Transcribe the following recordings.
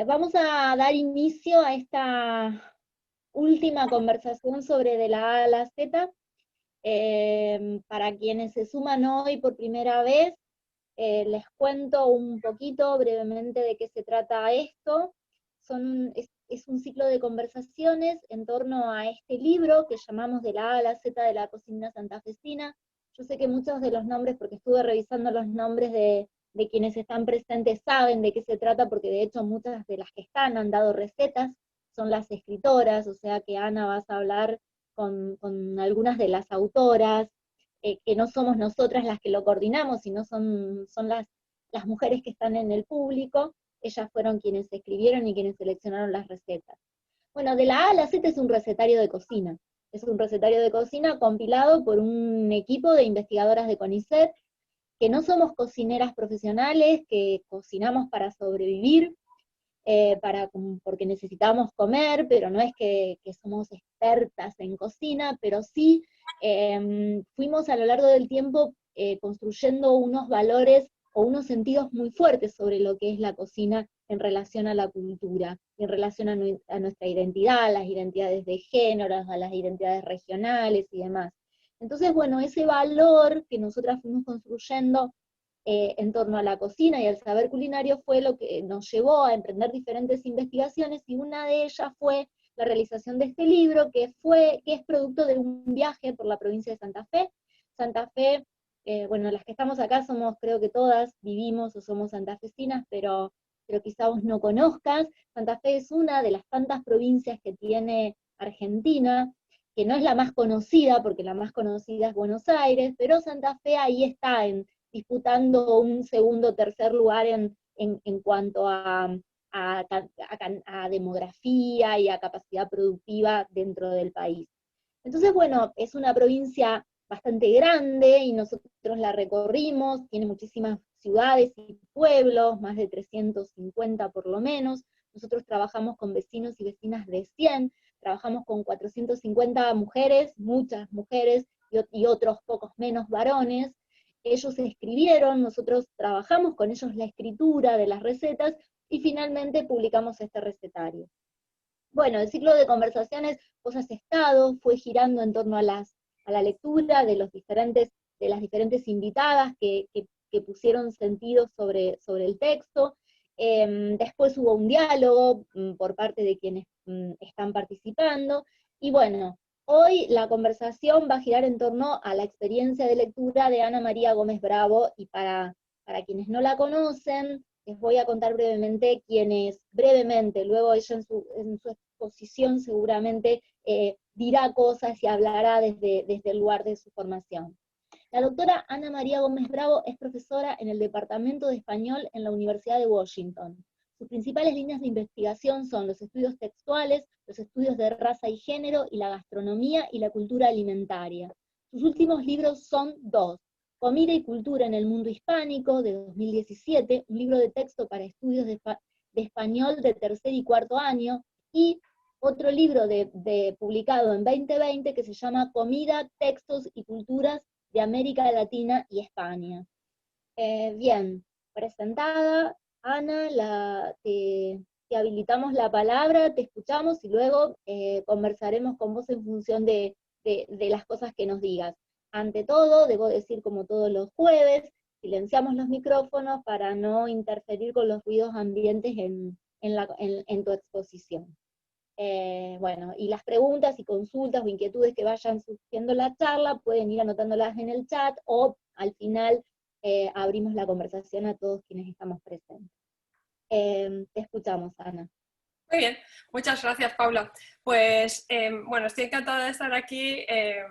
Vamos a dar inicio a esta última conversación sobre de la A a la Z. Para quienes se suman hoy por primera vez, les cuento un poquito brevemente de qué se trata esto. Es un ciclo de conversaciones en torno a este libro que llamamos de la A a la Z de la cocina santafesina. Yo sé que muchos de los nombres, porque estuve revisando los nombres de quienes están presentes, saben de qué se trata, porque de hecho muchas de las que están han dado recetas, son las escritoras, o sea que Ana vas a hablar con algunas de las autoras, que no somos nosotras las que lo coordinamos, sino son las mujeres que están en el público. Ellas fueron quienes escribieron y quienes seleccionaron las recetas. Bueno, de la A a la Z es un recetario de cocina. Es un recetario de cocina compilado por un equipo de investigadoras de CONICET, que no somos cocineras profesionales, que cocinamos para sobrevivir, porque necesitamos comer, pero no es que somos expertas en cocina, pero sí fuimos a lo largo del tiempo construyendo unos valores o unos sentidos muy fuertes sobre lo que es la cocina en relación a la cultura, en relación a nuestra identidad, a las identidades de género, a las identidades regionales y demás. Entonces, bueno, ese valor que nosotras fuimos construyendo en torno a la cocina y al saber culinario fue lo que nos llevó a emprender diferentes investigaciones, y una de ellas fue la realización de este libro, que es producto de un viaje por la provincia de Santa Fe. Santa Fe, bueno, las que estamos acá somos, creo que todas vivimos o somos santafesinas, pero quizá vos no conozcas. Santa Fe es una de las tantas provincias que tiene Argentina, que no es la más conocida, porque la más conocida es Buenos Aires, pero Santa Fe ahí está disputando un segundo o tercer lugar en cuanto a demografía y a capacidad productiva dentro del país. Entonces, bueno, es una provincia bastante grande y nosotros la recorrimos, tiene muchísimas ciudades y pueblos, más de 350 por lo menos. Nosotros trabajamos con vecinos y vecinas de 100, trabajamos con 450 mujeres, muchas mujeres, y otros pocos menos varones. Ellos escribieron, nosotros trabajamos con ellos la escritura de las recetas, y finalmente publicamos este recetario. Bueno, el ciclo de conversaciones, vos has estado, fue girando en torno a la lectura de las diferentes invitadas que pusieron sentido sobre el texto. Después hubo un diálogo por parte de quienes están participando, y bueno, hoy la conversación va a girar en torno a la experiencia de lectura de Ana María Gómez Bravo, y para quienes no la conocen, les voy a contar brevemente quién es, brevemente, luego ella en su exposición seguramente dirá cosas y hablará desde el lugar de su formación. La doctora Ana María Gómez Bravo es profesora en el Departamento de Español en la Universidad de Washington. Sus principales líneas de investigación son los estudios textuales, los estudios de raza y género, y la gastronomía y la cultura alimentaria. Sus últimos libros son dos: Comida y cultura en el mundo hispánico, de 2017, un libro de texto para estudios de español de tercer y cuarto año, y otro libro publicado en 2020 que se llama Comida, textos y culturas de América Latina y España. Bien, presentada, Ana, te habilitamos la palabra, te escuchamos y luego conversaremos con vos en función de las cosas que nos digas. Ante todo, debo decir, como todos los jueves, silenciamos los micrófonos para no interferir con los ruidos ambientes en tu exposición. Bueno, y las preguntas y consultas o inquietudes que vayan surgiendo en la charla pueden ir anotándolas en el chat, o al final abrimos la conversación a todos quienes estamos presentes. Te escuchamos, Ana. Muy bien, muchas gracias, Paula. Pues bueno, estoy encantada de estar aquí.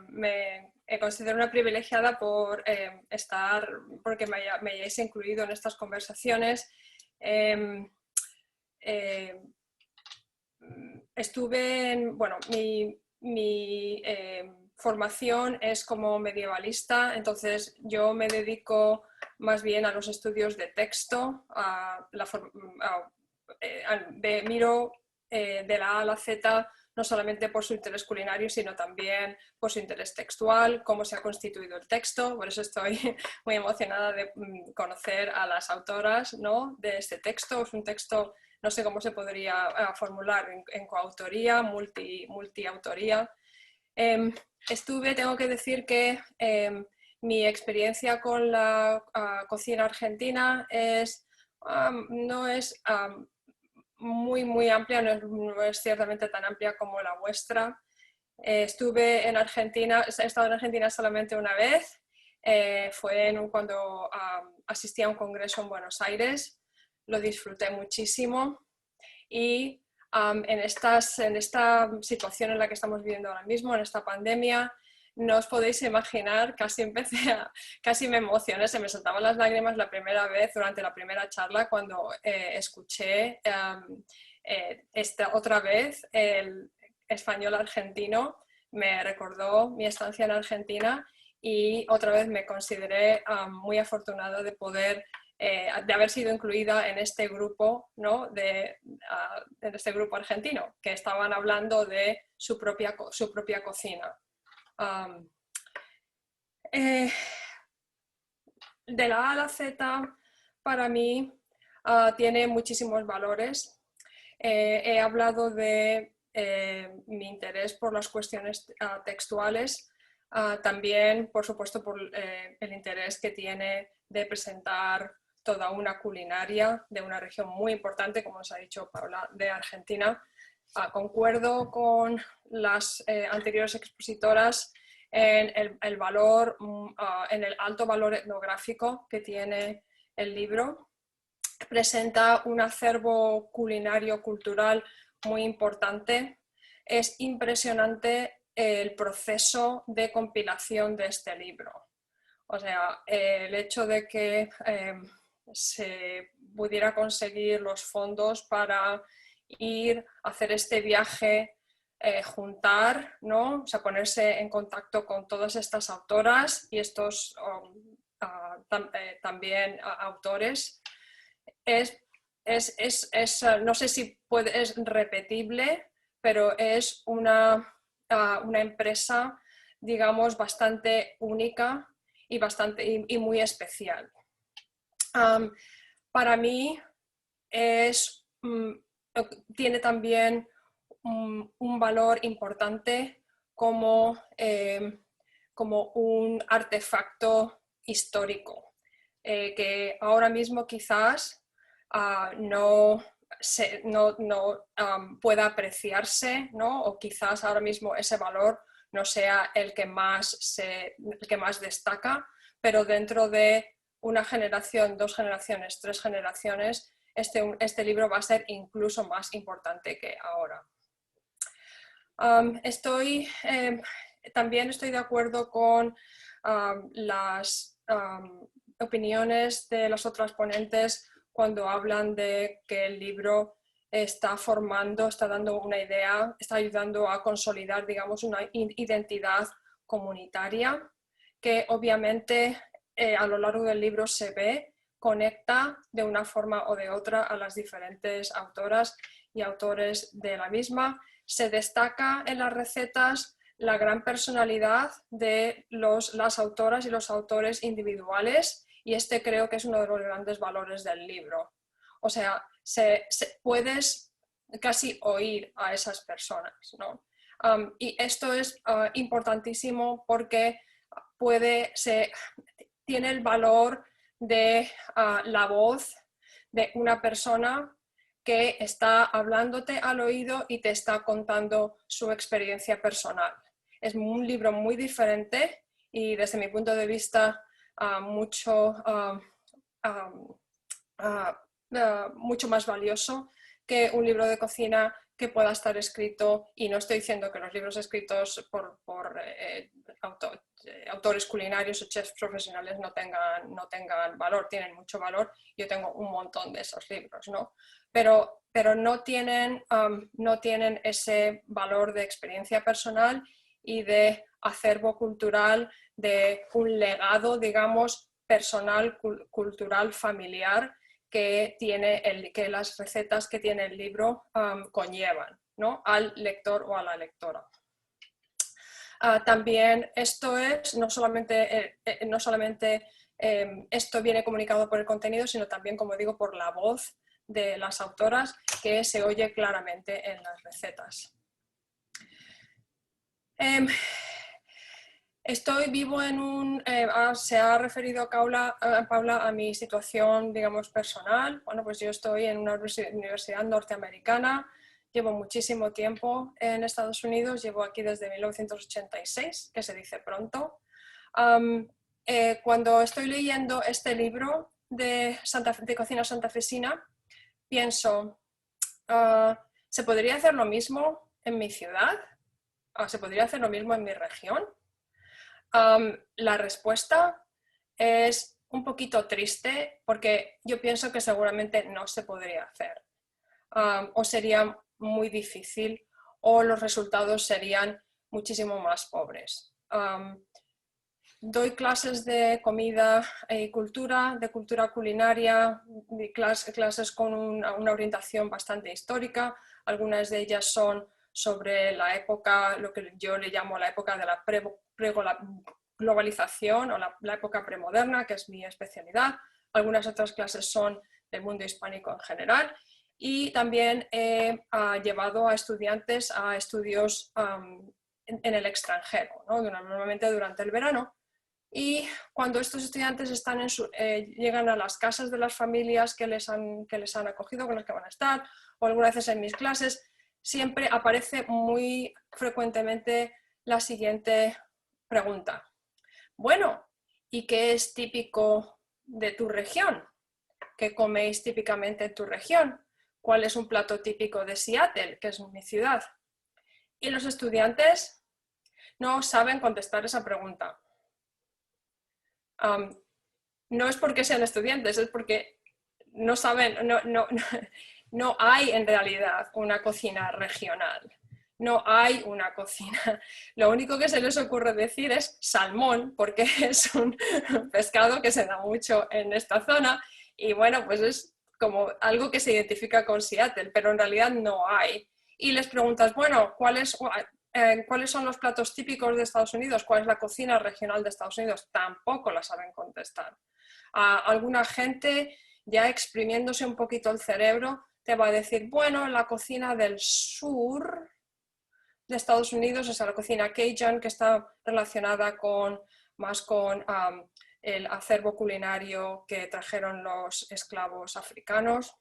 Me considero una privilegiada por estar, porque me hayáis incluido en estas conversaciones. Bueno, mi formación es como medievalista, entonces yo me dedico más bien a los estudios de texto, miro de la A a la Z, no solamente por su interés culinario, sino también por su interés textual, cómo se ha constituido el texto. Por eso estoy muy emocionada de conocer a las autoras, ¿no?, de este texto. Es un texto no sé cómo se podría formular, en coautoría, multiautoría. Tengo que decir que mi experiencia con la cocina argentina no es muy amplia, no es ciertamente tan amplia como la vuestra. Estuve en Argentina, he estado en Argentina solamente una vez, fue cuando asistí a un congreso en Buenos Aires, lo disfruté muchísimo y en esta situación en la que estamos viviendo ahora mismo, en esta pandemia, no os podéis imaginar, casi me emocioné, se me saltaban las lágrimas la primera vez durante la primera charla cuando escuché otra vez el español argentino, me recordó mi estancia en Argentina y otra vez me consideré muy afortunada de de haber sido incluida en este grupo, ¿no? En este grupo argentino, que estaban hablando de su propia cocina. De la A a la Z, para mí, tiene muchísimos valores. He hablado de mi interés por las cuestiones textuales, también, por supuesto, por el interés que tiene de presentar toda una culinaria de una región muy importante, como os ha dicho Paula, de Argentina. Concuerdo con las anteriores expositoras en el valor, en el alto valor etnográfico que tiene el libro. Presenta un acervo culinario cultural muy importante. Es impresionante el proceso de compilación de este libro. O sea, el hecho de que se pudiera conseguir los fondos para ir a hacer este viaje, juntar, ¿no? O sea, ponerse en contacto con todas estas autoras y estos también autores, no sé si es repetible, pero es una empresa, digamos, bastante única y muy especial. Para mí tiene también un valor importante como un artefacto histórico, que ahora mismo quizás no pueda apreciarse, ¿no? O quizás ahora mismo ese valor no sea el que más destaca, pero dentro de una generación, 2 generaciones, 3 generaciones, este libro va a ser incluso más importante que ahora. También estoy de acuerdo con las opiniones de las otras ponentes cuando hablan de que el libro está dando una idea, está ayudando a consolidar, digamos, una identidad comunitaria que obviamente a lo largo del libro se ve, conecta de una forma o de otra a las diferentes autoras y autores de la misma. Se destaca en las recetas la gran personalidad de las autoras y los autores individuales, y creo que es uno de los grandes valores del libro. O sea, puedes casi oír a esas personas, ¿no? Y esto es importantísimo porque tiene el valor de la voz de una persona que está hablándote al oído y te está contando su experiencia personal. Es un libro muy diferente y desde mi punto de vista mucho más valioso que un libro de cocina que pueda estar escrito, y no estoy diciendo que los libros escritos por autores culinarios o chefs profesionales no tengan valor, tienen mucho valor. Yo tengo un montón de esos libros, ¿no? Pero no tienen ese valor de experiencia personal y de acervo cultural, de un legado, digamos, personal, cultural, familiar, que las recetas que tiene el libro conllevan, ¿no? Al lector o a la lectora. También esto no solamente esto viene comunicado por el contenido, sino también, como digo, por la voz de las autoras que se oye claramente en las recetas. Vivo en un... se ha referido Paula a mi situación, digamos, personal. Bueno, pues yo estoy en una universidad norteamericana, llevo muchísimo tiempo en Estados Unidos, llevo aquí desde 1986, que se dice pronto. Cuando estoy leyendo este libro de cocina santafesina, pienso, ¿se podría hacer lo mismo en mi ciudad? ¿Se podría hacer lo mismo en mi región? La respuesta es un poquito triste porque yo pienso que seguramente no se podría hacer. O sería muy difícil o los resultados serían muchísimo más pobres. Doy clases de comida y cultura, de cultura culinaria, clases con una orientación bastante histórica. Algunas de ellas son sobre la época, lo que yo le llamo la época de la globalización o la época premoderna, que es mi especialidad. Algunas otras clases son del mundo hispánico en general. Y también he llevado a estudiantes a estudios en el extranjero, ¿no? Normalmente durante el verano. Y cuando estos estudiantes llegan a las casas de las familias que les han acogido, con las que van a estar, o algunas veces en mis clases, siempre aparece muy frecuentemente la siguiente pregunta. Bueno, ¿y qué es típico de tu región? ¿Qué coméis típicamente en tu región? ¿Cuál es un plato típico de Seattle, que es mi ciudad? Y los estudiantes no saben contestar esa pregunta. No es porque sean estudiantes, es porque no saben, no hay en realidad una cocina regional. No hay una cocina. Lo único que se les ocurre decir es salmón, porque es un pescado que se da mucho en esta zona y bueno, pues es como algo que se identifica con Seattle, pero en realidad no hay. Y les preguntas, bueno, ¿cuáles son los platos típicos de Estados Unidos? ¿Cuál es la cocina regional de Estados Unidos? Tampoco la saben contestar. Alguna gente, ya exprimiéndose un poquito el cerebro, te va a decir, bueno, la cocina del sur de Estados Unidos es la cocina Cajun, que está relacionada más con el acervo culinario que trajeron los esclavos africanos,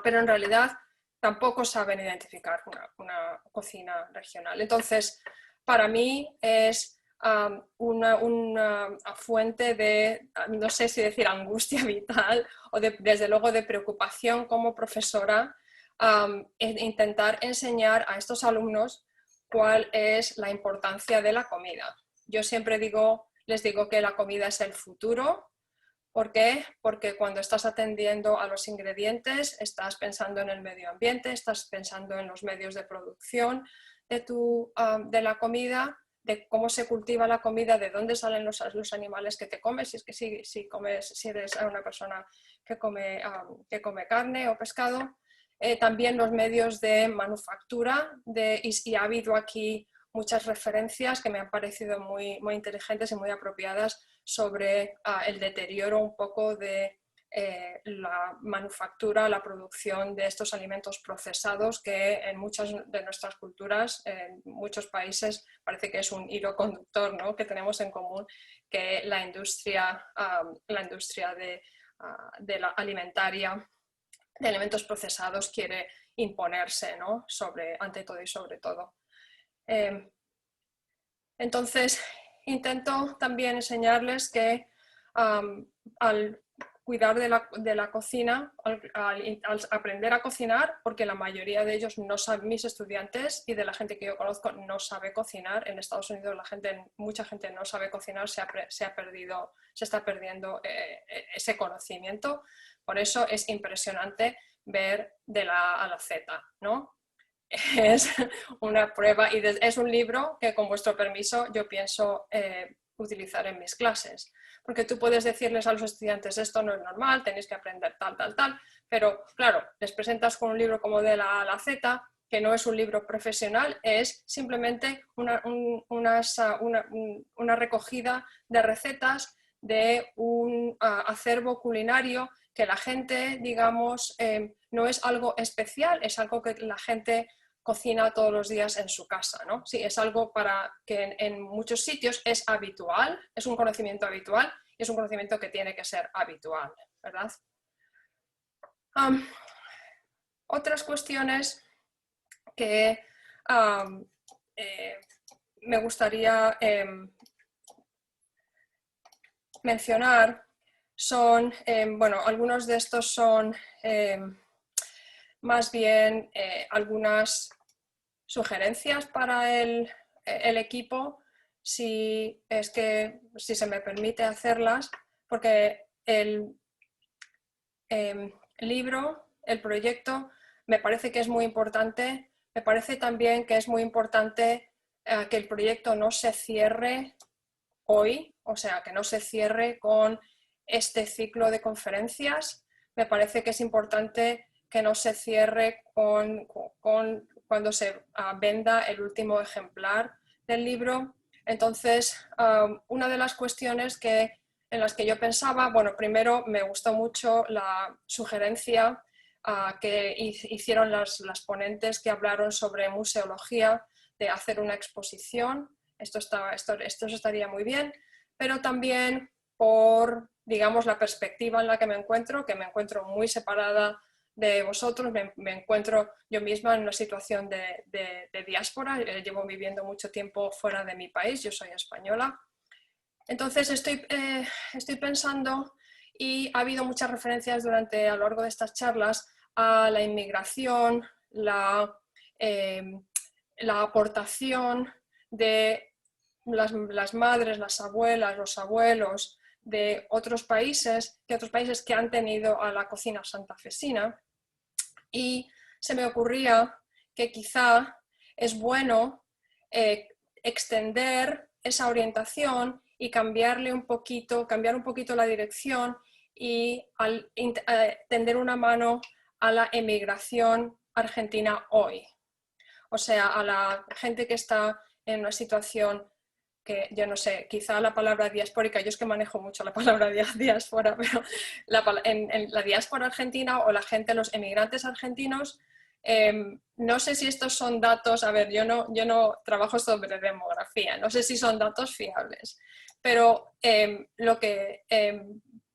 pero en realidad tampoco saben identificar una cocina regional. Entonces, para mí es una fuente de, no sé si decir angustia vital o desde luego de preocupación como profesora, intentar enseñar a estos alumnos cuál es la importancia de la comida. Yo siempre les digo que la comida es el futuro. ¿Por qué? Porque cuando estás atendiendo a los ingredientes, estás pensando en el medio ambiente, estás pensando en los medios de producción de la comida, de cómo se cultiva la comida, de dónde salen los animales que te comes, si es que si eres una persona que come carne o pescado. También los medios de manufactura, y ha habido aquí muchas referencias que me han parecido muy, muy inteligentes y muy apropiadas sobre el deterioro un poco de la manufactura, la producción de estos alimentos procesados que en muchas de nuestras culturas, en muchos países, parece que es un hilo conductor, ¿no?, que tenemos en común, que la industria de la alimentaria, de alimentos procesados, quiere imponerse, ¿no?, ante todo y sobre todo. Entonces, intento también enseñarles que al cuidar de la cocina, al aprender a cocinar, porque la mayoría de ellos no saben, mis estudiantes y de la gente que yo conozco no sabe cocinar. En Estados Unidos mucha gente no sabe cocinar, se está perdiendo ese conocimiento. Por eso es impresionante ver de la A a la Z, ¿no? Es una prueba y es un libro que, con vuestro permiso, yo pienso utilizar en mis clases. Porque tú puedes decirles a los estudiantes, esto no es normal, tenéis que aprender tal, tal, tal, pero claro, les presentas con un libro como de la A a la Z, que no es un libro profesional, es simplemente una recogida de recetas de un acervo culinario que la gente, digamos, no es algo especial, es algo que la gente cocina todos los días en su casa, ¿no? Sí, es algo para que en muchos sitios es habitual, es un conocimiento habitual y es un conocimiento que tiene que ser habitual, ¿verdad? Otras cuestiones que me gustaría mencionar son, bueno, algunos de estos son más bien algunas sugerencias para el equipo, si se me permite hacerlas, porque el libro, el proyecto, me parece que es muy importante. Me parece también que es muy importante que el proyecto no se cierre hoy, o sea, que no se cierre con este ciclo de conferencias. Me parece que es importante que no se cierre con cuando se venda el último ejemplar del libro. Entonces, una de las cuestiones en las que yo pensaba, bueno, primero me gustó mucho la sugerencia que hicieron las ponentes que hablaron sobre museología, de hacer una exposición. Esto estaría muy bien, pero también por, digamos, la perspectiva en la que me encuentro muy separada de vosotros, me encuentro yo misma en una situación de diáspora, llevo viviendo mucho tiempo fuera de mi país, yo soy española. Entonces estoy pensando, y ha habido muchas referencias a lo largo de estas charlas, a la inmigración, la aportación de las madres, las abuelas, los abuelos de otros países que han tenido a la cocina santafesina, y se me ocurría que quizá es bueno extender esa orientación y cambiar un poquito la dirección y tender una mano a la emigración argentina hoy. O sea, a la gente que está en una situación que yo no sé, quizá la palabra diaspórica, yo es que manejo mucho la palabra diáspora, pero en la diáspora argentina o la gente, los emigrantes argentinos, no sé si estos son datos, a ver, yo no trabajo sobre demografía, no sé si son datos fiables, pero lo que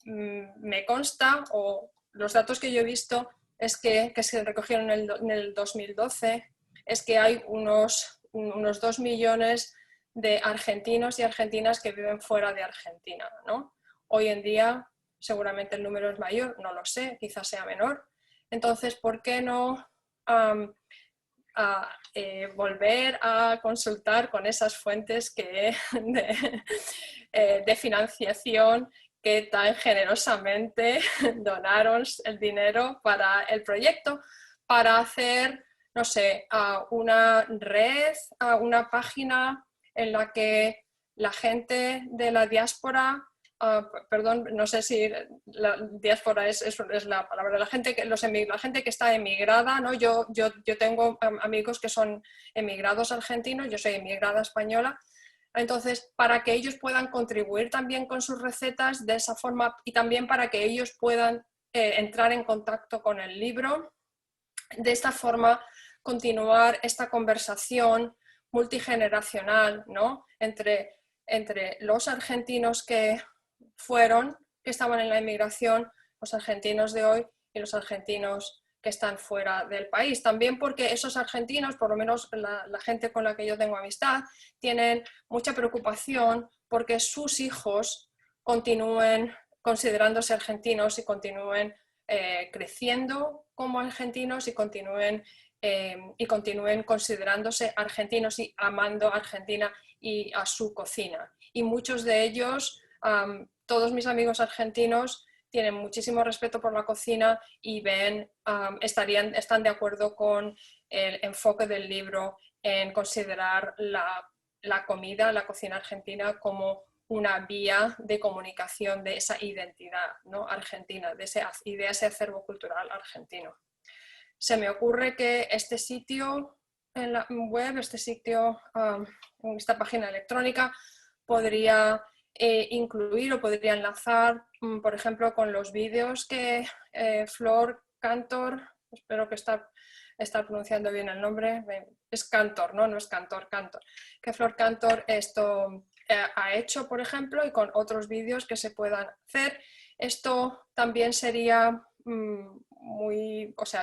me consta o los datos que yo he visto es que se recogieron en el 2012, es que hay unos 2 millones de argentinos y argentinas que viven fuera de Argentina, ¿no? Hoy en día seguramente el número es mayor, no lo sé, quizás sea menor. Entonces, ¿por qué no volver a consultar con esas fuentes de financiación que tan generosamente donaron el dinero para el proyecto, para hacer, no sé, una red, una página en la que la gente de la diáspora, perdón, no sé si la diáspora es la palabra, la gente que está emigrada, ¿no? Yo tengo amigos que son emigrados argentinos, yo soy emigrada española, entonces para que ellos puedan contribuir también con sus recetas de esa forma y también para que ellos puedan entrar en contacto con el libro, de esta forma continuar esta conversación multigeneracional, ¿no? entre los argentinos que estaban en la emigración, los argentinos de hoy y los argentinos que están fuera del país. También porque esos argentinos, por lo menos la gente con la que yo tengo amistad, tienen mucha preocupación porque sus hijos continúen considerándose argentinos y continúen creciendo como argentinos y continúen considerándose argentinos y amando a Argentina y a su cocina. Y muchos de ellos, todos mis amigos argentinos, tienen muchísimo respeto por la cocina y están de acuerdo con el enfoque del libro en considerar la comida, la cocina argentina, como una vía de comunicación de esa identidad, ¿no? argentina, de ese acervo cultural argentino. Se me ocurre que este sitio en la web, esta página electrónica, podría incluir o podría enlazar por ejemplo, con los vídeos que Flor Cantor, espero que está pronunciando bien el nombre, es Cantor, ¿no? No es Cantor, Cantor, que Flor Cantor esto ha hecho, por ejemplo, y con otros vídeos que se puedan hacer. Esto también sería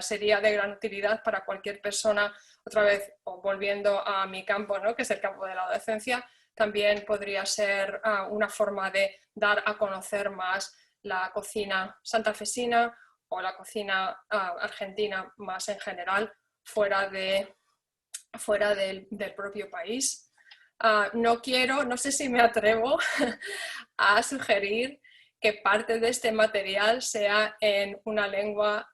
sería de gran utilidad para cualquier persona, otra vez, volviendo a mi campo, ¿no? Que es el campo de la docencia. También podría ser una forma de dar a conocer más la cocina santafesina o la cocina argentina más en general, fuera del propio país. No sé si me atrevo a sugerir que parte de este material sea en una lengua,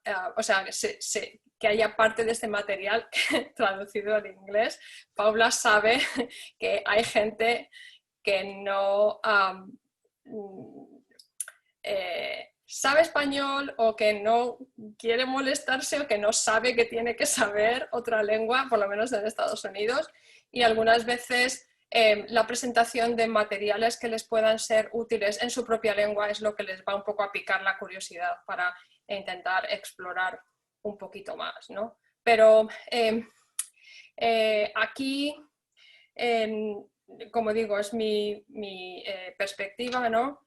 que haya parte de este material traducido al inglés. Paula sabe que hay gente que no sabe español o que no quiere molestarse o que no sabe que tiene que saber otra lengua, por lo menos en Estados Unidos, y algunas veces la presentación de materiales que les puedan ser útiles en su propia lengua es lo que les va un poco a picar la curiosidad para intentar explorar un poquito más, ¿no? Pero aquí, como digo, es mi perspectiva, ¿no?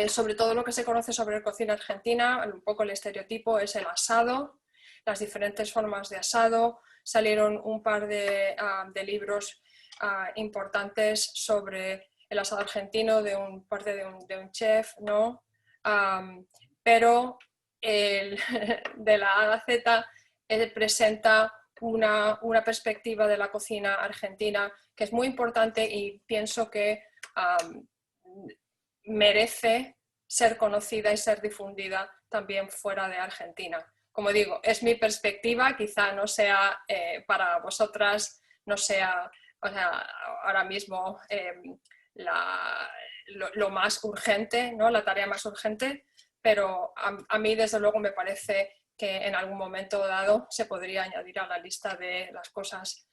Sobre todo lo que se conoce sobre la cocina argentina, un poco el estereotipo es el asado, las diferentes formas de asado. Salieron un par de libros importantes sobre el asado argentino de un chef, ¿no? Pero de la A a la Z presenta una perspectiva de la cocina argentina que es muy importante y pienso que merece ser conocida y ser difundida también fuera de Argentina. Como digo, es mi perspectiva, quizá no sea para vosotras, no sea, ahora mismo lo más urgente, ¿no? La tarea más urgente, pero a mí desde luego me parece que en algún momento dado se podría añadir a la lista de las cosas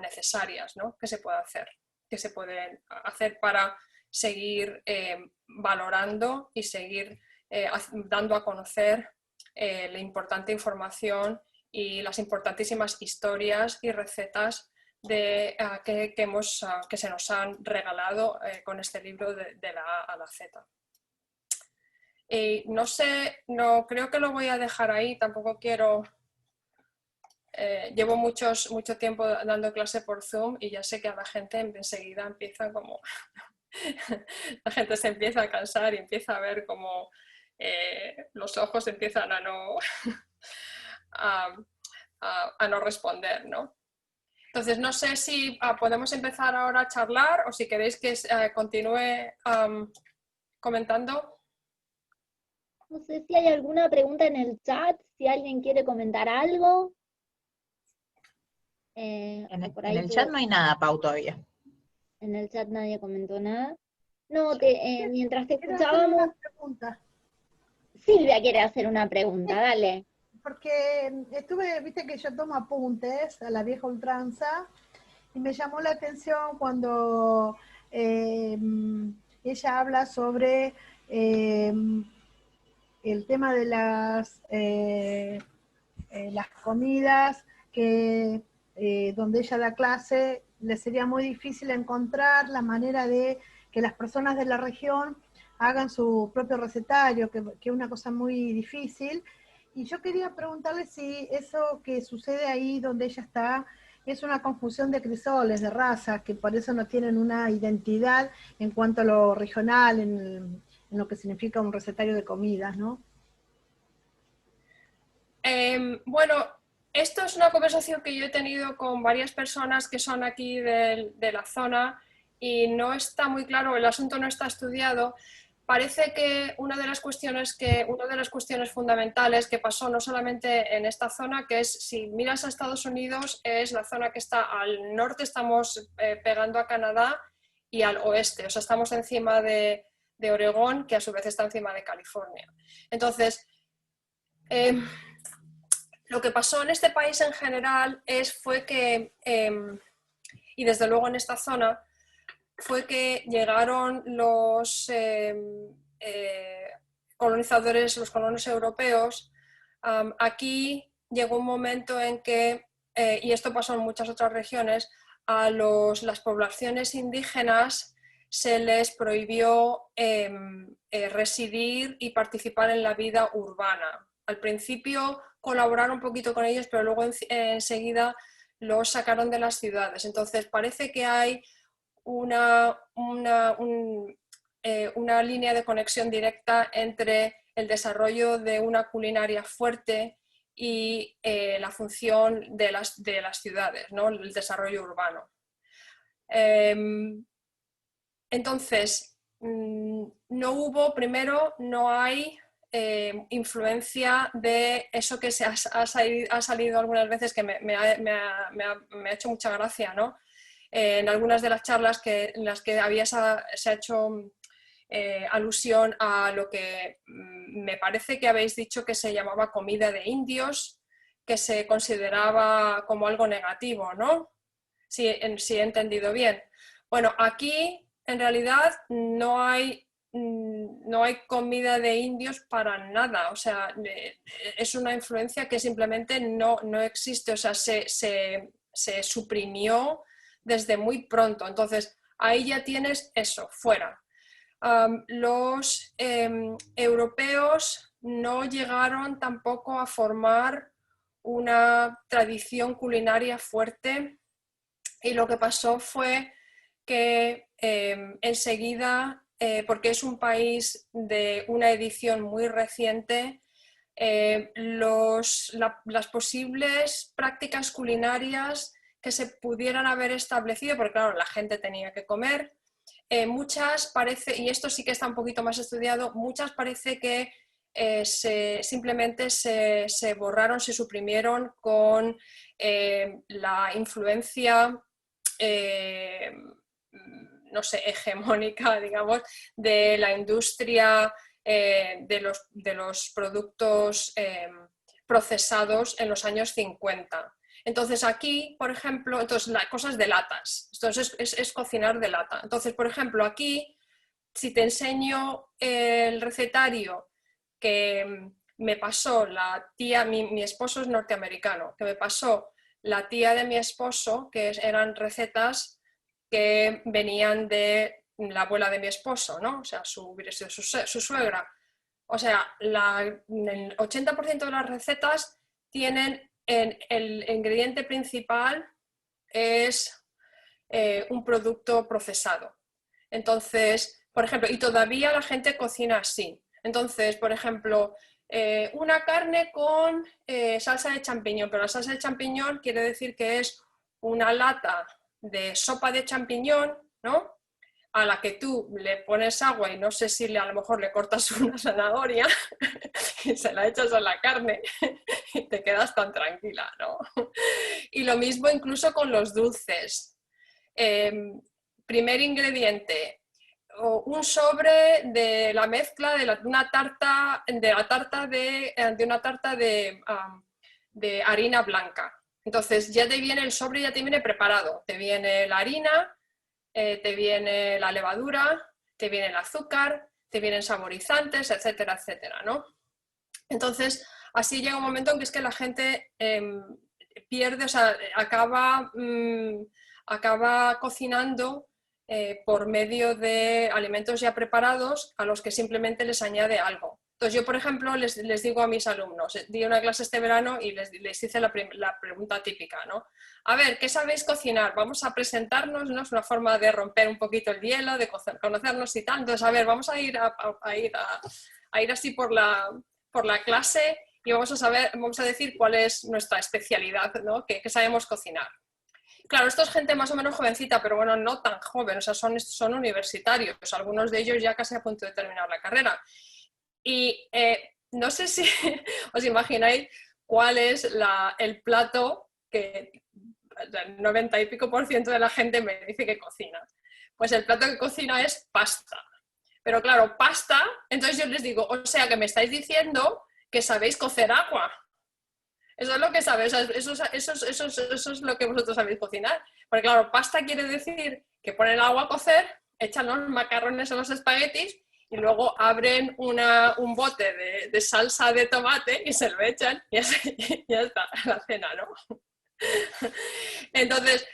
necesarias, ¿no? Que se pueden hacer para seguir valorando y seguir dando a conocer la importante información y las importantísimas historias y recetas que se nos han regalado con este libro de la A a la Z. Y no sé, creo que lo voy a dejar ahí, tampoco quiero... llevo mucho tiempo dando clase por Zoom y ya sé que a la gente enseguida empieza como... la gente se empieza a cansar y empieza a ver como los ojos empiezan a no, a no responder, ¿no? Entonces, no sé si podemos empezar ahora a charlar o si queréis que continúe comentando. No sé si hay alguna pregunta en el chat, si alguien quiere comentar algo. En el chat no hay nada, Pau, todavía. En el chat nadie comentó nada. No, mientras te escuchábamos... Silvia quiere hacer una pregunta, dale. Porque viste que yo tomo apuntes a la vieja ultranza, y me llamó la atención cuando ella habla sobre el tema de las comidas, que donde ella da clase, le sería muy difícil encontrar la manera de que las personas de la región hagan su propio recetario, que es una cosa muy difícil. Y yo quería preguntarle si eso que sucede ahí donde ella está es una confusión de crisoles, de razas, que por eso no tienen una identidad en cuanto a lo regional, en lo que significa un recetario de comidas, ¿no? Bueno, esto es una conversación que yo he tenido con varias personas que son aquí de la zona y no está muy claro, el asunto no está estudiado. Parece que una de las cuestiones fundamentales que pasó no solamente en esta zona, que es, si miras a Estados Unidos, es la zona que está al norte, estamos pegando a Canadá, y al oeste, o sea, estamos encima de Oregón, que a su vez está encima de California. Entonces, lo que pasó en este país en general fue que, y desde luego en esta zona, fue que llegaron los colonizadores, los colonos europeos. Aquí llegó un momento en que, y esto pasó en muchas otras regiones, a las poblaciones indígenas se les prohibió residir y participar en la vida urbana. Al principio colaboraron un poquito con ellos, pero luego enseguida los sacaron de las ciudades. Entonces parece que hay una línea de conexión directa entre el desarrollo de una culinaria fuerte y la función de las ciudades, ¿no? El desarrollo urbano. Entonces, no hay influencia de eso que ha salido algunas veces, que me ha hecho mucha gracia, ¿no? En algunas de las charlas en las que se ha hecho alusión a lo que me parece que habéis dicho que se llamaba comida de indios, que se consideraba como algo negativo, ¿no? Si he entendido bien. Bueno, aquí en realidad no hay comida de indios para nada, o sea, es una influencia que simplemente no existe, o sea, se suprimió desde muy pronto. Entonces, ahí ya tienes eso, fuera. Los europeos no llegaron tampoco a formar una tradición culinaria fuerte, y lo que pasó fue que enseguida, porque es un país de una edición muy reciente, las posibles prácticas culinarias que se pudieran haber establecido, porque claro, la gente tenía que comer, muchas parece, y esto sí que está un poquito más estudiado, muchas parece que simplemente se borraron, se suprimieron con la influencia no sé, hegemónica, digamos, de la industria de los productos procesados en los años 50. Entonces aquí, por ejemplo, las cosas de latas, entonces es cocinar de lata. Entonces, por ejemplo, aquí, si te enseño el recetario que me pasó la tía, mi esposo es norteamericano, que me pasó la tía de mi esposo, que eran recetas que venían de la abuela de mi esposo, ¿no? O sea, su suegra. O sea, el 80% de las recetas tienen el ingrediente principal es un producto procesado. Entonces, por ejemplo, y todavía la gente cocina así. Entonces, por ejemplo, una carne con salsa de champiñón, pero la salsa de champiñón quiere decir que es una lata de sopa de champiñón, ¿no? A la que tú le pones agua y no sé si a lo mejor le cortas una zanahoria y se la echas a la carne y te quedas tan tranquila, ¿no? Y lo mismo incluso con los dulces. Primer ingrediente, un sobre de la mezcla de una tarta de harina blanca. Entonces ya te viene el sobre, ya te viene preparado. Te viene la harina, te viene la levadura, te viene el azúcar, te vienen saborizantes, etcétera, etcétera, ¿no? Entonces, así llega un momento en que es que la gente pierde, o sea, acaba cocinando por medio de alimentos ya preparados a los que simplemente les añade algo. Entonces yo, por ejemplo, les digo a mis alumnos, di una clase este verano y les hice la pregunta típica, ¿no? A ver, ¿qué sabéis cocinar? Vamos a presentarnos, ¿no? Es una forma de romper un poquito el hielo, de conocernos y tal. Entonces, a ver, vamos a ir así por la clase y vamos a decir cuál es nuestra especialidad, ¿no? ¿Qué sabemos cocinar? Claro, esto es gente más o menos jovencita, pero bueno, no tan joven, o sea, son universitarios, algunos de ellos ya casi a punto de terminar la carrera. Y no sé si os imagináis cuál es el plato que el 90 y pico % de la gente me dice que cocina. Pues el plato que cocina es pasta. Pero claro, pasta, entonces yo les digo, o sea que me estáis diciendo que sabéis cocer agua. Eso es lo que sabéis, eso es lo que vosotros sabéis cocinar. Porque claro, pasta quiere decir que ponen el agua a cocer, echan los macarrones en los espaguetis y luego abren un bote de salsa de tomate y se lo echan y ya está, la cena, ¿no? Entonces,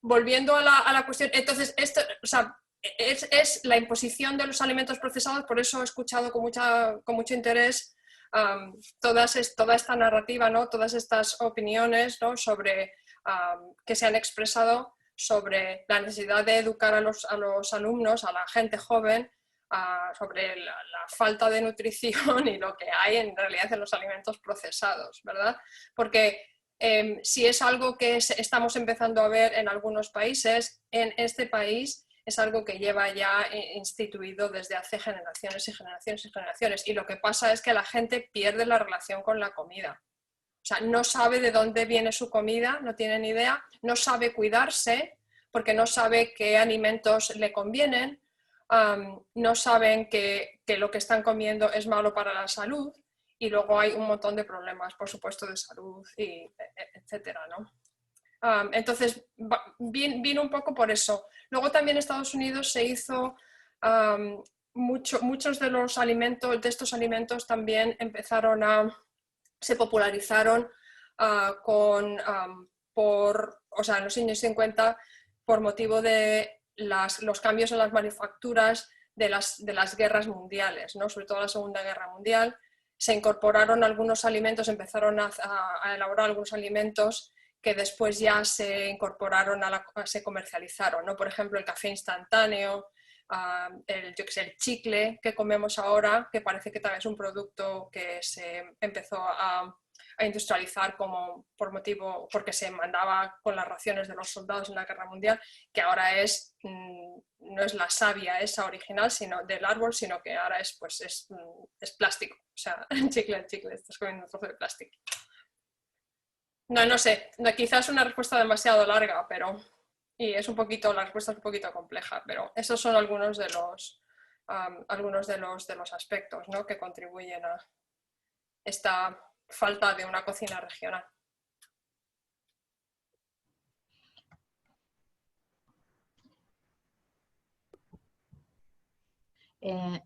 volviendo a la cuestión, entonces, esto, o sea, es la imposición de los alimentos procesados, por eso he escuchado con mucho interés toda esta narrativa, ¿no? Todas estas opiniones, ¿no? Sobre, que se han expresado sobre la necesidad de educar a los alumnos, a la gente joven, sobre la falta de nutrición y lo que hay en realidad en los alimentos procesados, ¿verdad? Porque si es algo que estamos empezando a ver en algunos países, en este país es algo que lleva ya instituido desde hace generaciones y generaciones y generaciones. Y lo que pasa es que la gente pierde la relación con la comida. O sea, no sabe de dónde viene su comida, no tiene ni idea, no sabe cuidarse porque no sabe qué alimentos le convienen, no saben que lo que están comiendo es malo para la salud y luego hay un montón de problemas, por supuesto, de salud, etcétera, ¿no? Entonces, vino un poco por eso. Luego también en Estados Unidos se hizo, muchos de los alimentos, de estos alimentos también se popularizaron o sea, en los años 50 por motivo de los cambios en las manufacturas de las guerras mundiales, ¿no? Sobre todo la Segunda Guerra Mundial. Se incorporaron algunos alimentos, empezaron a elaborar algunos alimentos que después ya se incorporaron, se comercializaron, ¿no? Por ejemplo, el café instantáneo, el chicle que comemos ahora, que parece que también es un producto que se empezó a industrializar porque se mandaba con las raciones de los soldados en la Guerra Mundial, que ahora no es la savia esa original del árbol, sino que ahora es plástico. O sea, el chicle, estás comiendo un trozo de plástico. No sé, quizás una respuesta demasiado larga, y la respuesta es un poquito compleja, pero esos son algunos de los aspectos, ¿no? Que contribuyen a esta falta de una cocina regional.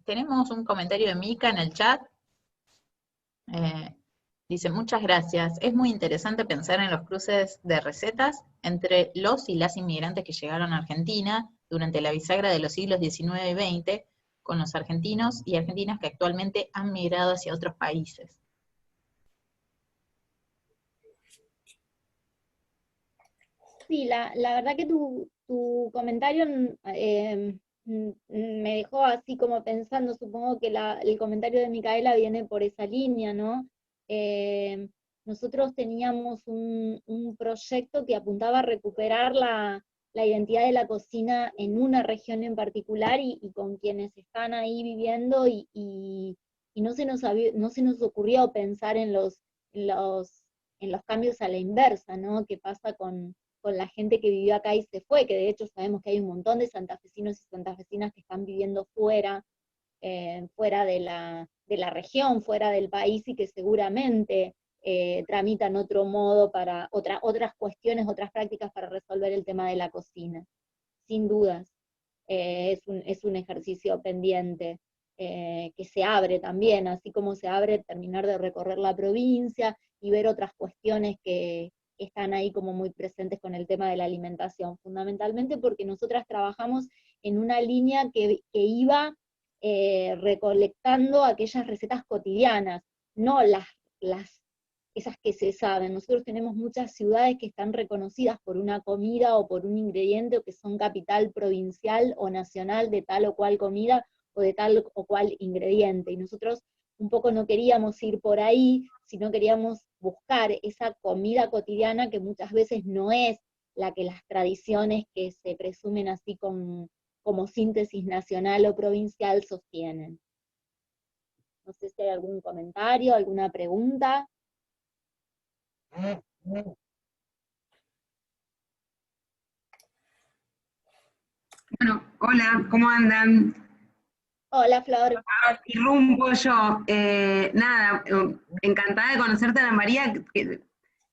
Tenemos un comentario de Mica en el chat. Dice, muchas gracias. Es muy interesante pensar en los cruces de recetas entre los y las inmigrantes que llegaron a Argentina durante la bisagra de los siglos XIX y XX con los argentinos y argentinas que actualmente han migrado hacia otros países. Sí, la verdad que tu comentario me dejó así como pensando, supongo que el comentario de Micaela viene por esa línea, ¿no? Nosotros teníamos un proyecto que apuntaba a recuperar la identidad de la cocina en una región en particular y con quienes están ahí viviendo y no se nos ocurrió pensar en los cambios a la inversa, ¿no? ¿Qué pasa con la gente que vivió acá y se fue? Que de hecho sabemos que hay un montón de santafesinos y santafesinas que están viviendo fuera de la región, fuera del país, y que seguramente tramitan otro modo para otras cuestiones, otras prácticas para resolver el tema de la cocina. Sin dudas, es un ejercicio pendiente que se abre también, así como se abre terminar de recorrer la provincia y ver otras cuestiones que están ahí como muy presentes con el tema de la alimentación, fundamentalmente porque nosotras trabajamos en una línea que iba recolectando aquellas recetas cotidianas, no esas que se saben. Nosotros tenemos muchas ciudades que están reconocidas por una comida o por un ingrediente, o que son capital provincial o nacional de tal o cual comida o de tal o cual ingrediente, y nosotros un poco no queríamos ir por ahí, sino queríamos buscar esa comida cotidiana que muchas veces no es la que las tradiciones que se presumen así como síntesis nacional o provincial sostienen. No sé si hay algún comentario, alguna pregunta. Bueno, hola, ¿cómo andan? Hola, Flor. Irrumpo yo. Nada, encantada de conocerte, Ana María.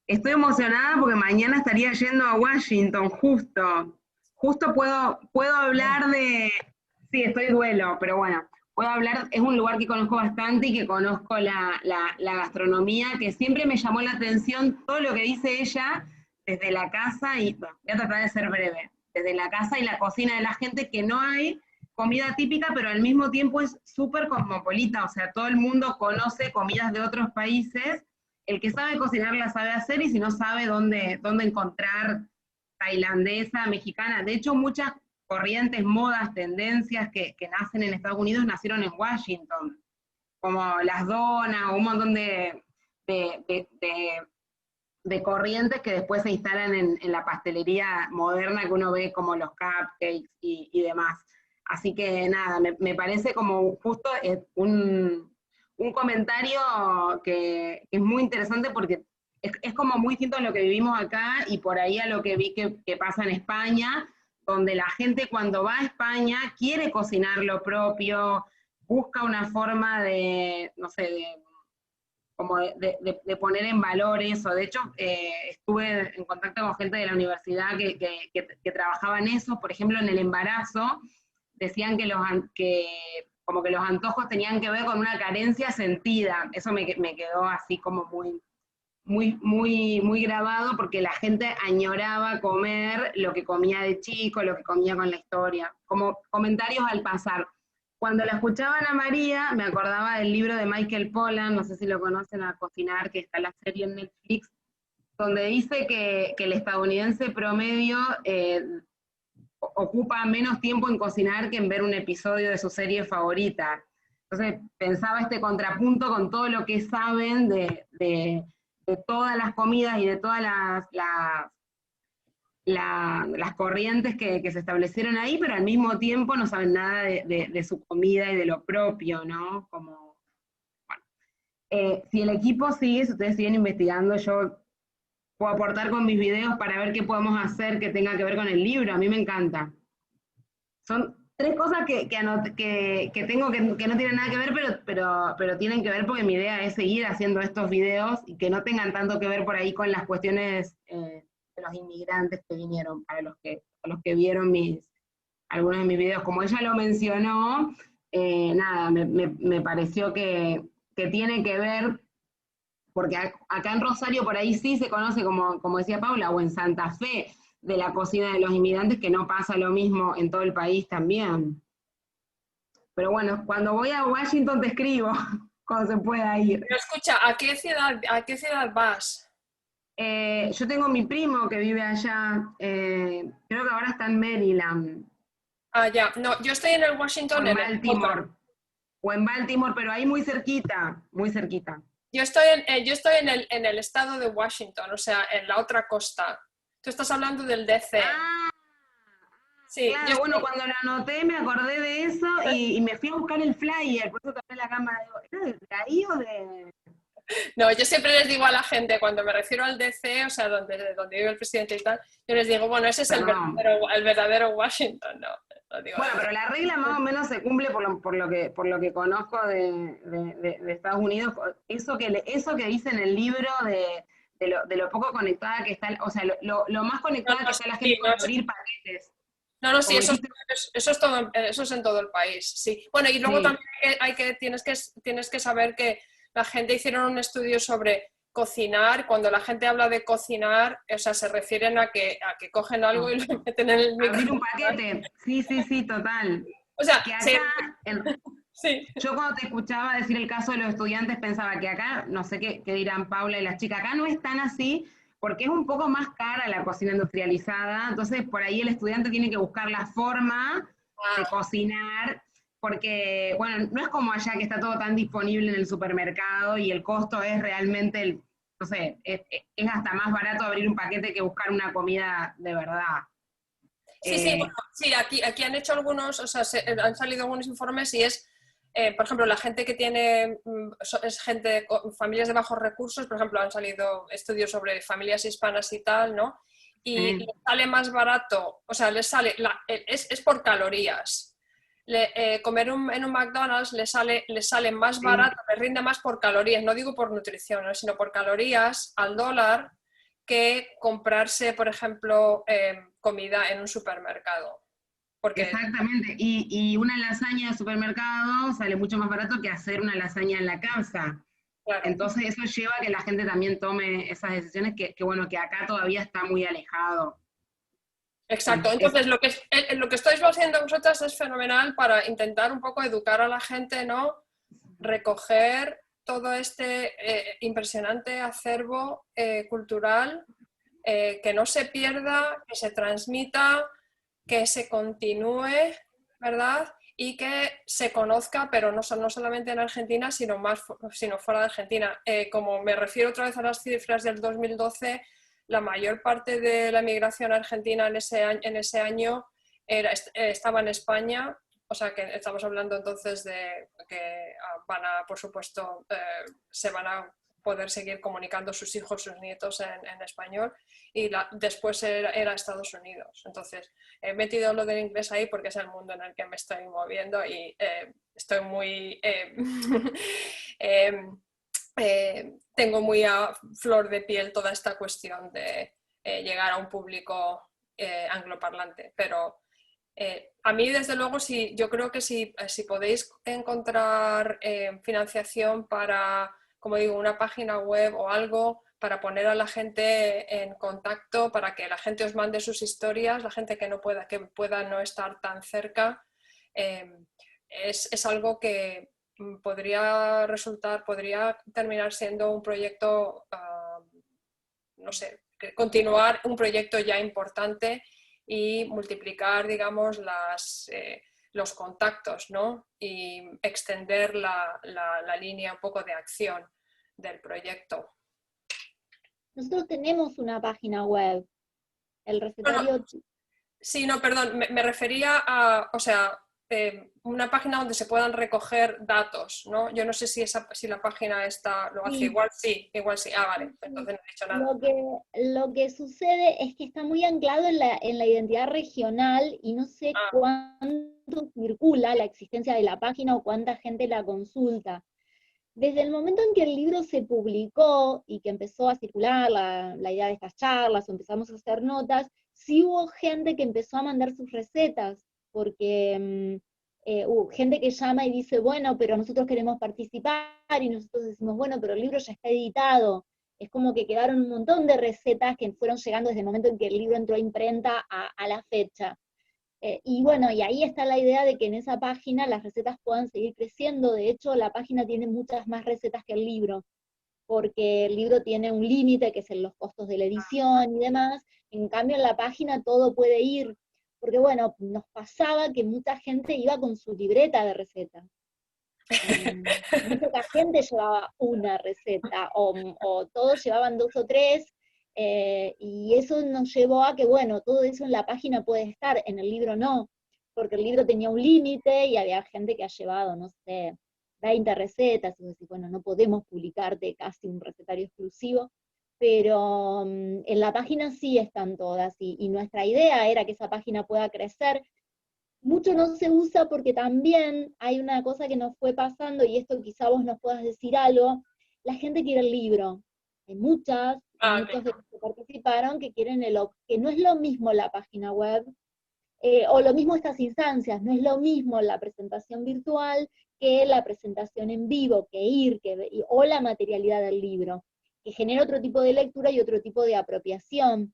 Estoy emocionada porque mañana estaría yendo a Washington, justo. Justo puedo hablar de... Sí, estoy de duelo, pero bueno, puedo hablar, es un lugar que conozco bastante y que conozco la gastronomía, que siempre me llamó la atención todo lo que dice ella desde la casa, y bueno, voy a tratar de ser breve, desde la casa y la cocina de la gente, que no hay comida típica, pero al mismo tiempo es súper cosmopolita, o sea, todo el mundo conoce comidas de otros países, el que sabe cocinar la sabe hacer, y si no sabe dónde encontrar tailandesa, mexicana. De hecho, muchas corrientes, modas, tendencias que nacen en Estados Unidos nacieron en Washington, como las donas, un montón de corrientes que después se instalan en la pastelería moderna que uno ve, como los cupcakes y demás. Así que nada, me parece como justo un comentario que es muy interesante, porque es como muy distinto a lo que vivimos acá y por ahí a lo que vi que pasa en España, donde la gente cuando va a España quiere cocinar lo propio, busca una forma de, no sé, de poner en valor eso. De hecho, estuve en contacto con gente de la universidad que trabajaba en eso. Por ejemplo, en el embarazo, decían como que los antojos tenían que ver con una carencia sentida. Eso me quedó así como muy grabado, porque la gente añoraba comer lo que comía de chico, lo que comía con la historia, como comentarios al pasar. Cuando la escuchaba a Ana María, me acordaba del libro de Michael Pollan, no sé si lo conocen, A Cocinar, que está la serie en Netflix, donde dice que el estadounidense promedio ocupa menos tiempo en cocinar que en ver un episodio de su serie favorita. Entonces pensaba este contrapunto con todo lo que saben de todas las comidas y de todas las corrientes que se establecieron ahí, pero al mismo tiempo no saben nada de su comida y de lo propio, ¿no? Como, bueno. Si el equipo sigue, si ustedes siguen investigando, yo puedo aportar con mis videos para ver qué podemos hacer que tenga que ver con el libro. A mí me encanta. Son 3 cosas que tengo que no tienen nada que ver, pero tienen que ver, porque mi idea es seguir haciendo estos videos y que no tengan tanto que ver por ahí con las cuestiones de los inmigrantes que vinieron, para los que vieron algunos de mis videos. Como ella lo mencionó, nada, me pareció que tiene que ver, porque acá en Rosario por ahí sí se conoce, como decía Paula, o en Santa Fe, de la cocina de los inmigrantes, que no pasa lo mismo en todo el país también. Pero bueno, cuando voy a Washington te escribo, cuando se pueda ir. Pero escucha, ¿a qué ciudad vas? Yo tengo mi primo que vive allá, creo que ahora está en Maryland. Ah, ya, no, yo estoy en el Washington, o en Baltimore. O en Baltimore, pero ahí muy cerquita, muy cerquita. Yo estoy en el estado de Washington, o sea, en la otra costa. Tú estás hablando del DC. Ah, sí, claro, bueno, cuando lo anoté me acordé de eso y me fui a buscar el flyer, por eso tomé la cámara. ¿Era de ahí o de...? No, yo siempre les digo a la gente, cuando me refiero al DC, o sea, donde vive el presidente y tal, yo les digo, bueno, ese es el verdadero Washington, no. Bueno, pero la regla más o menos se cumple por lo que conozco de Estados Unidos. Eso que dice en el libro de lo poco conectada que está, o sea, lo más conectada que está la gente con abrir paquetes. No, sí, eso es todo, eso es en todo el país, sí. Bueno, y luego también tienes que saber que la gente hicieron un estudio sobre cocinar. Cuando la gente habla de cocinar, o sea, se refieren a que cogen algo y lo meten en el microondas. Abrir un paquete, sí, total. O sea, que acá, sí. Yo cuando te escuchaba decir el caso de los estudiantes pensaba que acá, no sé qué dirán Paula y las chicas, acá no es tan así, porque es un poco más cara la cocina industrializada, entonces por ahí el estudiante tiene que buscar la forma de cocinar, porque, bueno, no es como allá que está todo tan disponible en el supermercado y el costo es realmente, no sé, es hasta más barato abrir un paquete que buscar una comida de verdad. Sí, bueno, sí, aquí han hecho algunos, o sea, han salido algunos informes y es, por ejemplo, la gente que tiene, es gente con familias de bajos recursos, por ejemplo, han salido estudios sobre familias hispanas y tal, ¿no? Y les sale más barato, o sea, les sale, es por calorías. Comer en un McDonald's les sale más barato, les rinde más por calorías, no digo por nutrición, ¿no? Sino por calorías al dólar, que comprarse, por ejemplo, comida en un supermercado. Porque... Exactamente, y una lasaña de supermercado sale mucho más barato que hacer una lasaña en la casa. Claro. Entonces eso lleva a que la gente también tome esas decisiones que bueno, que acá todavía está muy alejado. Exacto, entonces lo que estáis haciendo vosotras es fenomenal para intentar un poco educar a la gente, ¿no? Recoger todo este impresionante acervo cultural, que no se pierda, que se transmita, que se continúe, ¿verdad? Y que se conozca, pero no solamente en Argentina, sino fuera de Argentina. Como me refiero otra vez a las cifras del 2012, la mayor parte de la migración argentina en ese año estaba en España, o sea que estamos hablando entonces de que por supuesto, se van a poder seguir comunicando sus hijos, sus nietos en español, y después era Estados Unidos. Entonces, he metido lo del inglés ahí porque es el mundo en el que me estoy moviendo y estoy muy... tengo muy a flor de piel toda esta cuestión de llegar a un público angloparlante, pero a mí desde luego yo creo que si podéis encontrar financiación para, como digo, una página web o algo para poner a la gente en contacto, para que la gente os mande sus historias, la gente que pueda no estar tan cerca, es algo que podría terminar siendo un proyecto, no sé, continuar un proyecto ya importante y multiplicar, digamos, los contactos, ¿no? Y extender la línea un poco de acción del proyecto. Nosotros tenemos una página web, el recetario... Sí, no, perdón, me refería a, o sea, una página donde se puedan recoger datos, ¿no? Yo no sé si la página esta lo hace, Sí. igual sí. Ah, vale, entonces no he dicho nada. Lo que sucede es que está muy anclado en la identidad regional y no sé cuánto circula la existencia de la página o cuánta gente la consulta. Desde el momento en que el libro se publicó y que empezó a circular la idea de estas charlas o empezamos a hacer notas, sí hubo gente que empezó a mandar sus recetas, porque hubo gente que llama y dice, bueno, pero nosotros queremos participar, y nosotros decimos, bueno, pero el libro ya está editado. Es como que quedaron un montón de recetas que fueron llegando desde el momento en que el libro entró a imprenta a la fecha. Y bueno, y ahí está la idea de que en esa página las recetas puedan seguir creciendo. De hecho, la página tiene muchas más recetas que el libro, porque el libro tiene un límite, que es en los costos de la edición y demás. En cambio, en la página todo puede ir, porque bueno, nos pasaba que mucha gente iba con su libreta de recetas. Muy poca gente llevaba una receta, o todos llevaban 2 o 3, y eso nos llevó a que, bueno, todo eso en la página puede estar, en el libro no, porque el libro tenía un límite y había gente que ha llevado, no sé, 20 recetas, y decís, bueno, no podemos publicarte casi un recetario exclusivo, pero en la página sí están todas, y nuestra idea era que esa página pueda crecer. Mucho no se usa porque también hay una cosa que nos fue pasando, y esto quizá vos nos puedas decir algo, la gente quiere el libro. Hay muchos de los que participaron que quieren que no es lo mismo la página web, o lo mismo estas instancias, no es lo mismo la presentación virtual que la presentación en vivo, o la materialidad del libro, que genera otro tipo de lectura y otro tipo de apropiación.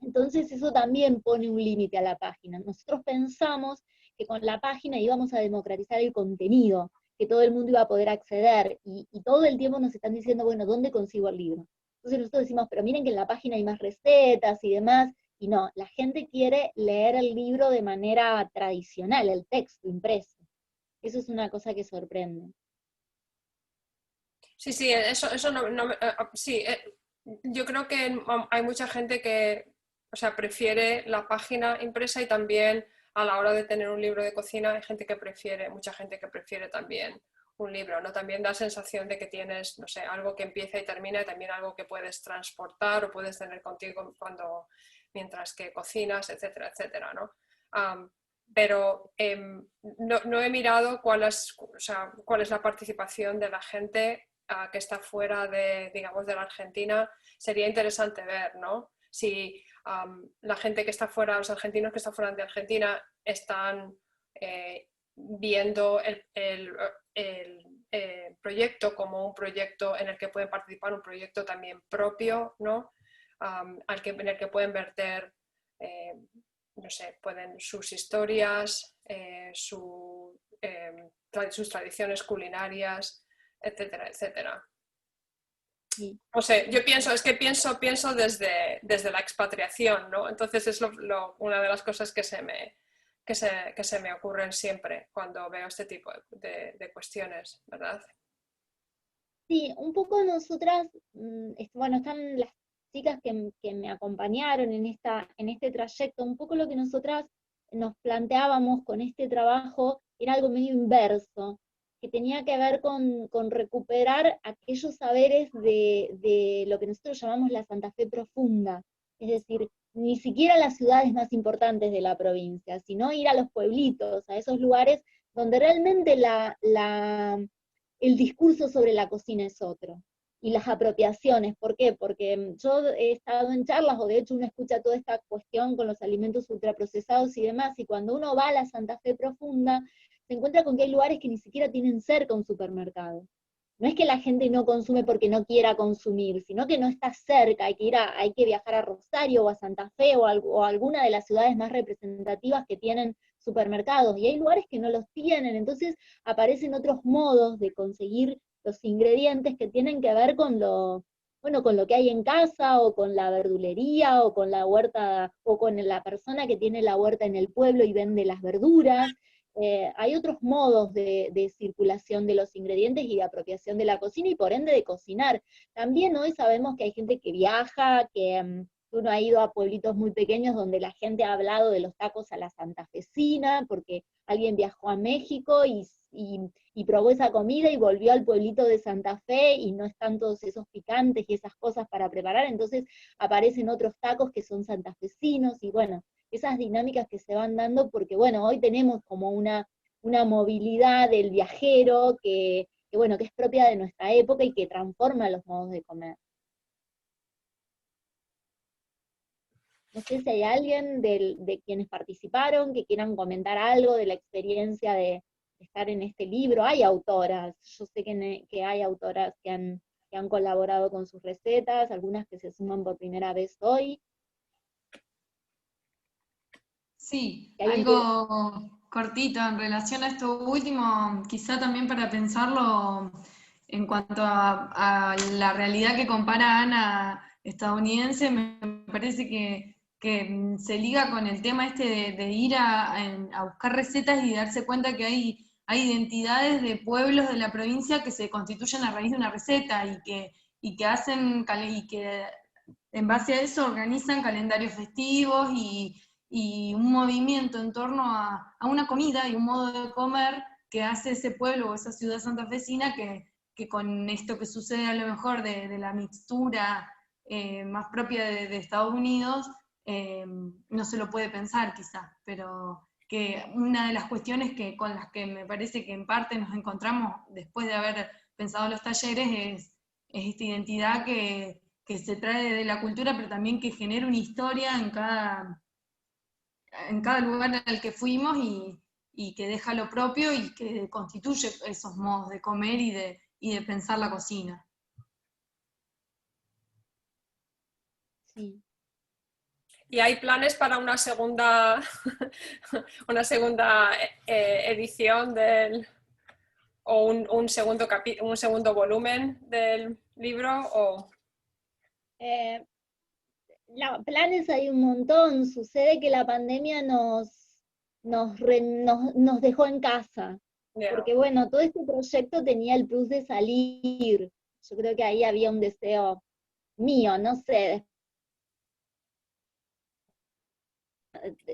Entonces eso también pone un límite a la página. Nosotros pensamos que con la página íbamos a democratizar el contenido, que todo el mundo iba a poder acceder, y todo el tiempo nos están diciendo, bueno, ¿dónde consigo el libro? Entonces nosotros decimos, pero miren que en la página hay más recetas y demás, y no, la gente quiere leer el libro de manera tradicional, el texto impreso. Eso es una cosa que sorprende. Sí, eso no sí, yo creo que hay mucha gente que, o sea, prefiere la página impresa, y también a la hora de tener un libro de cocina hay mucha gente que prefiere también un libro, ¿no? También da sensación de que tienes, no sé, algo que empieza y termina, y también algo que puedes transportar o puedes tener contigo mientras que cocinas, etcétera, etcétera, ¿no? Pero no he mirado cuál es la participación de la gente que está fuera de, digamos, de la Argentina, sería interesante ver, ¿no? Si la gente que está fuera, los argentinos que están fuera de Argentina, están viendo el proyecto como un proyecto en el que pueden participar, un proyecto también propio, ¿no? En el que pueden verter, no sé, sus historias, sus tradiciones culinarias, etcétera, etcétera. Sí. No sé, yo pienso desde la expatriación, ¿no? Entonces es una de las cosas que se me ocurren siempre cuando veo este tipo de cuestiones, ¿verdad? Sí, un poco nosotras, bueno, están las chicas que me acompañaron en este trayecto, un poco lo que nosotras nos planteábamos con este trabajo era algo medio inverso, que tenía que ver con recuperar aquellos saberes de lo que nosotros llamamos la Santa Fe profunda, es decir, ni siquiera las ciudades más importantes de la provincia, sino ir a los pueblitos, a esos lugares donde realmente el discurso sobre la cocina es otro. Y las apropiaciones, ¿por qué? Porque yo he estado en charlas, o de hecho uno escucha toda esta cuestión con los alimentos ultraprocesados y demás, y cuando uno va a la Santa Fe profunda, se encuentra con que hay lugares que ni siquiera tienen cerca un supermercado. No es que la gente no consume porque no quiera consumir, sino que no está cerca, hay que viajar a Rosario o a Santa Fe o a alguna de las ciudades más representativas que tienen supermercados, y hay lugares que no los tienen, entonces aparecen otros modos de conseguir los ingredientes que tienen que ver con con lo que hay en casa, o con la verdulería, o con la huerta, o con la persona que tiene la huerta en el pueblo y vende las verduras. Hay otros modos de circulación de los ingredientes y de apropiación de la cocina, y por ende de cocinar. También hoy sabemos que hay gente que viaja, que uno ha ido a pueblitos muy pequeños donde la gente ha hablado de los tacos a la santafesina, porque alguien viajó a México y probó esa comida y volvió al pueblito de Santa Fe y no están todos esos picantes y esas cosas para preparar, entonces aparecen otros tacos que son santafesinos, y bueno, esas dinámicas que se van dando, porque bueno, hoy tenemos como una movilidad del viajero bueno, que es propia de nuestra época y que transforma los modos de comer. No sé si hay alguien de quienes participaron que quieran comentar algo de la experiencia de estar en este libro. Hay autoras, yo sé que hay autoras que han colaborado con sus recetas, algunas que se suman por primera vez hoy. Sí, ¿Hay alguien algo cortito en relación a esto último, quizá también para pensarlo en cuanto a la realidad que compara Ana estadounidense, me parece que se liga con el tema este de ir a buscar recetas y darse cuenta que hay identidades de pueblos de la provincia que se constituyen a raíz de una receta y que hacen, y que en base a eso organizan calendarios festivos y un movimiento en torno a una comida y un modo de comer que hace ese pueblo o esa ciudad santafesina que con esto que sucede a lo mejor de la mixtura más propia de Estados Unidos, no se lo puede pensar quizás, pero que una de las cuestiones con las que me parece que en parte nos encontramos después de haber pensado los talleres es esta identidad que se trae de la cultura, pero también que genera una historia en cada lugar al que fuimos y que deja lo propio y que constituye esos modos de comer y de pensar la cocina. Sí. ¿Y hay planes para una segunda, una segunda edición o un segundo volumen del libro? O... Planes hay un montón, sucede que la pandemia nos dejó en casa, Yeah. porque bueno, todo este proyecto tenía el plus de salir, yo creo que ahí había un deseo mío, no sé,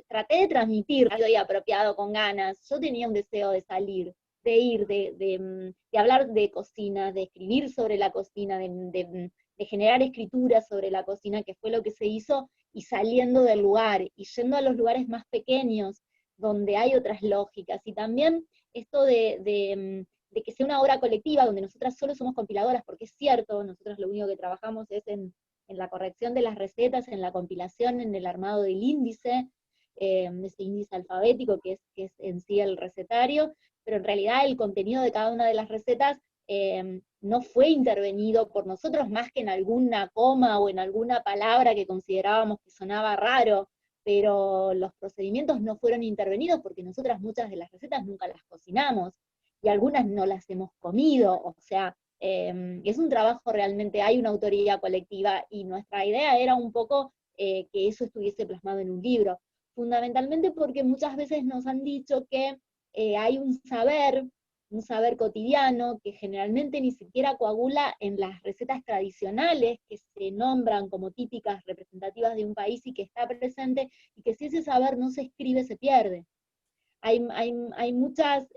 traté de transmitir algo y apropiado con ganas, yo tenía un deseo de salir, de ir, de hablar de cocina, de escribir sobre la cocina, de generar escrituras sobre la cocina, que fue lo que se hizo, y saliendo del lugar, y yendo a los lugares más pequeños, donde hay otras lógicas, y también esto de de que sea una obra colectiva, donde nosotras solo somos compiladoras, porque es cierto, nosotros lo único que trabajamos es en la corrección de las recetas, en la compilación, en el armado del índice, ese índice alfabético que es en sí el recetario, pero en realidad el contenido de cada una de las recetas no fue intervenido por nosotros, más que en alguna coma o en alguna palabra que considerábamos que sonaba raro, pero los procedimientos no fueron intervenidos porque nosotras muchas de las recetas nunca las cocinamos, y algunas no las hemos comido, o sea, es un trabajo realmente, hay una autoría colectiva, y nuestra idea era un poco que eso estuviese plasmado en un libro, fundamentalmente porque muchas veces nos han dicho que hay un saber cotidiano que generalmente ni siquiera coagula en las recetas tradicionales que se nombran como típicas representativas de un país y que está presente, y que si ese saber no se escribe se pierde. Hay muchas,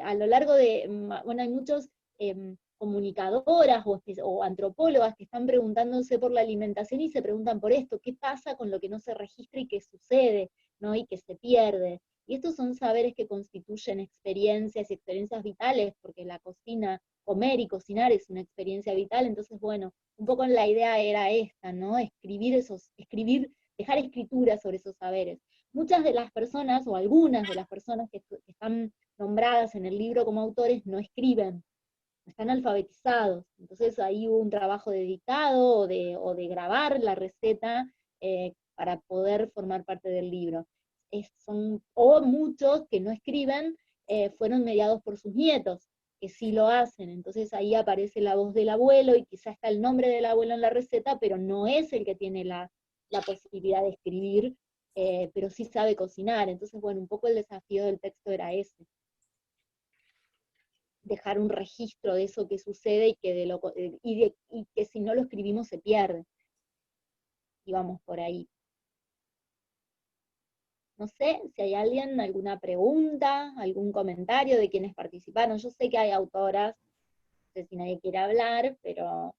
a lo largo de, bueno, hay muchos comunicadoras o antropólogas que están preguntándose por la alimentación y se preguntan por esto, ¿qué pasa con lo que no se registra y que sucede, ¿no? Y que se pierde? Y estos son saberes que constituyen experiencias y experiencias vitales, porque la cocina, comer y cocinar es una experiencia vital. Entonces, bueno, un poco la idea era esta, ¿no? Dejar escritura sobre esos saberes. Muchas de las personas, o algunas de las personas que están nombradas en el libro como autores, no escriben, están alfabetizados. Entonces ahí hubo un trabajo dedicado o de grabar la receta para poder formar parte del libro. O muchos que no escriben fueron mediados por sus nietos, que sí lo hacen. Entonces ahí aparece la voz del abuelo, y quizá está el nombre del abuelo en la receta, pero no es el que tiene la posibilidad de escribir, pero sí sabe cocinar. Entonces, bueno, un poco el desafío del texto era ese. Dejar un registro de eso que sucede y que si no lo escribimos se pierde. Y vamos por ahí. No sé si hay alguna pregunta, algún comentario de quienes participaron. Yo sé que hay autoras, no sé si nadie quiere hablar, pero...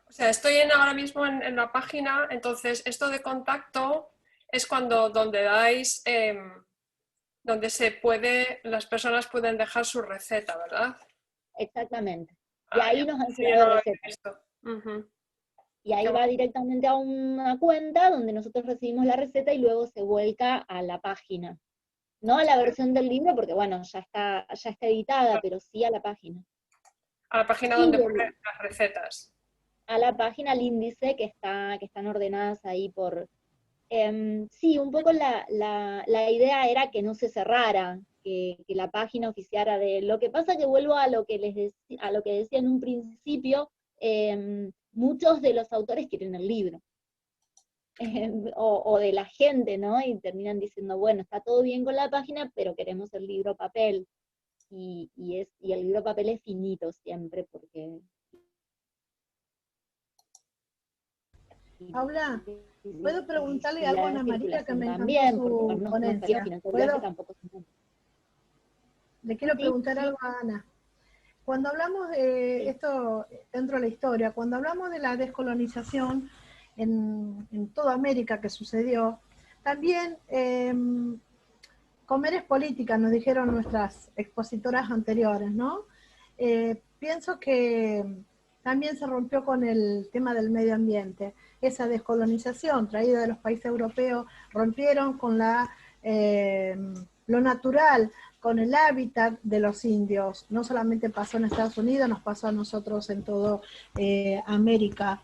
O sea, estoy ahora mismo en la página, entonces esto de contacto es donde dais, donde las personas pueden dejar su receta, ¿verdad? Exactamente. Y ahí nos han Yo llegado no lo he recetas. visto. Uh-huh. Y ahí va directamente a una cuenta donde nosotros recibimos la receta y luego se vuelca a la página. No a la versión del libro, porque bueno, ya está editada, pero sí a la página. A la página donde ponen las recetas. A la página, al índice, que están ordenadas ahí por... sí, un poco la idea era que no se cerrara, que la página oficiara de... Lo que pasa que vuelvo a lo que decía en un principio, muchos de los autores quieren el libro. O de la gente, ¿no? Y terminan diciendo, bueno, está todo bien con la página, pero queremos el libro papel. Y el libro papel es finito siempre, porque... Paula, ¿puedo preguntarle algo a Ana María que me encantó su no ponencia? tampoco. Le quiero preguntar algo a Ana. Cuando hablamos de esto dentro de la historia, cuando hablamos de la descolonización en toda América que sucedió, también comer es política, nos dijeron nuestras expositoras anteriores, ¿no? Pienso que también se rompió con el tema del medio ambiente. Esa descolonización traída de los países europeos rompieron con lo natural, con el hábitat de los indios. No solamente pasó en Estados Unidos, nos pasó a nosotros en toda América.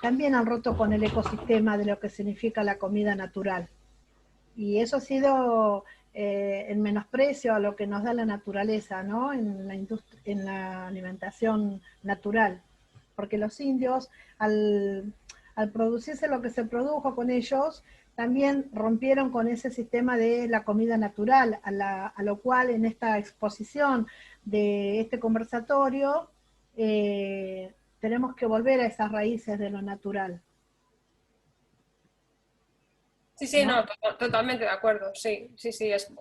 También han roto con el ecosistema de lo que significa la comida natural. Y eso ha sido en menosprecio a lo que nos da la naturaleza, ¿no? En la alimentación natural. Porque los indios, al producirse lo que se produjo con ellos, también rompieron con ese sistema de la comida natural, a lo cual en esta exposición de este conversatorio tenemos que volver a esas raíces de lo natural. Sí, no, totalmente de acuerdo, sí,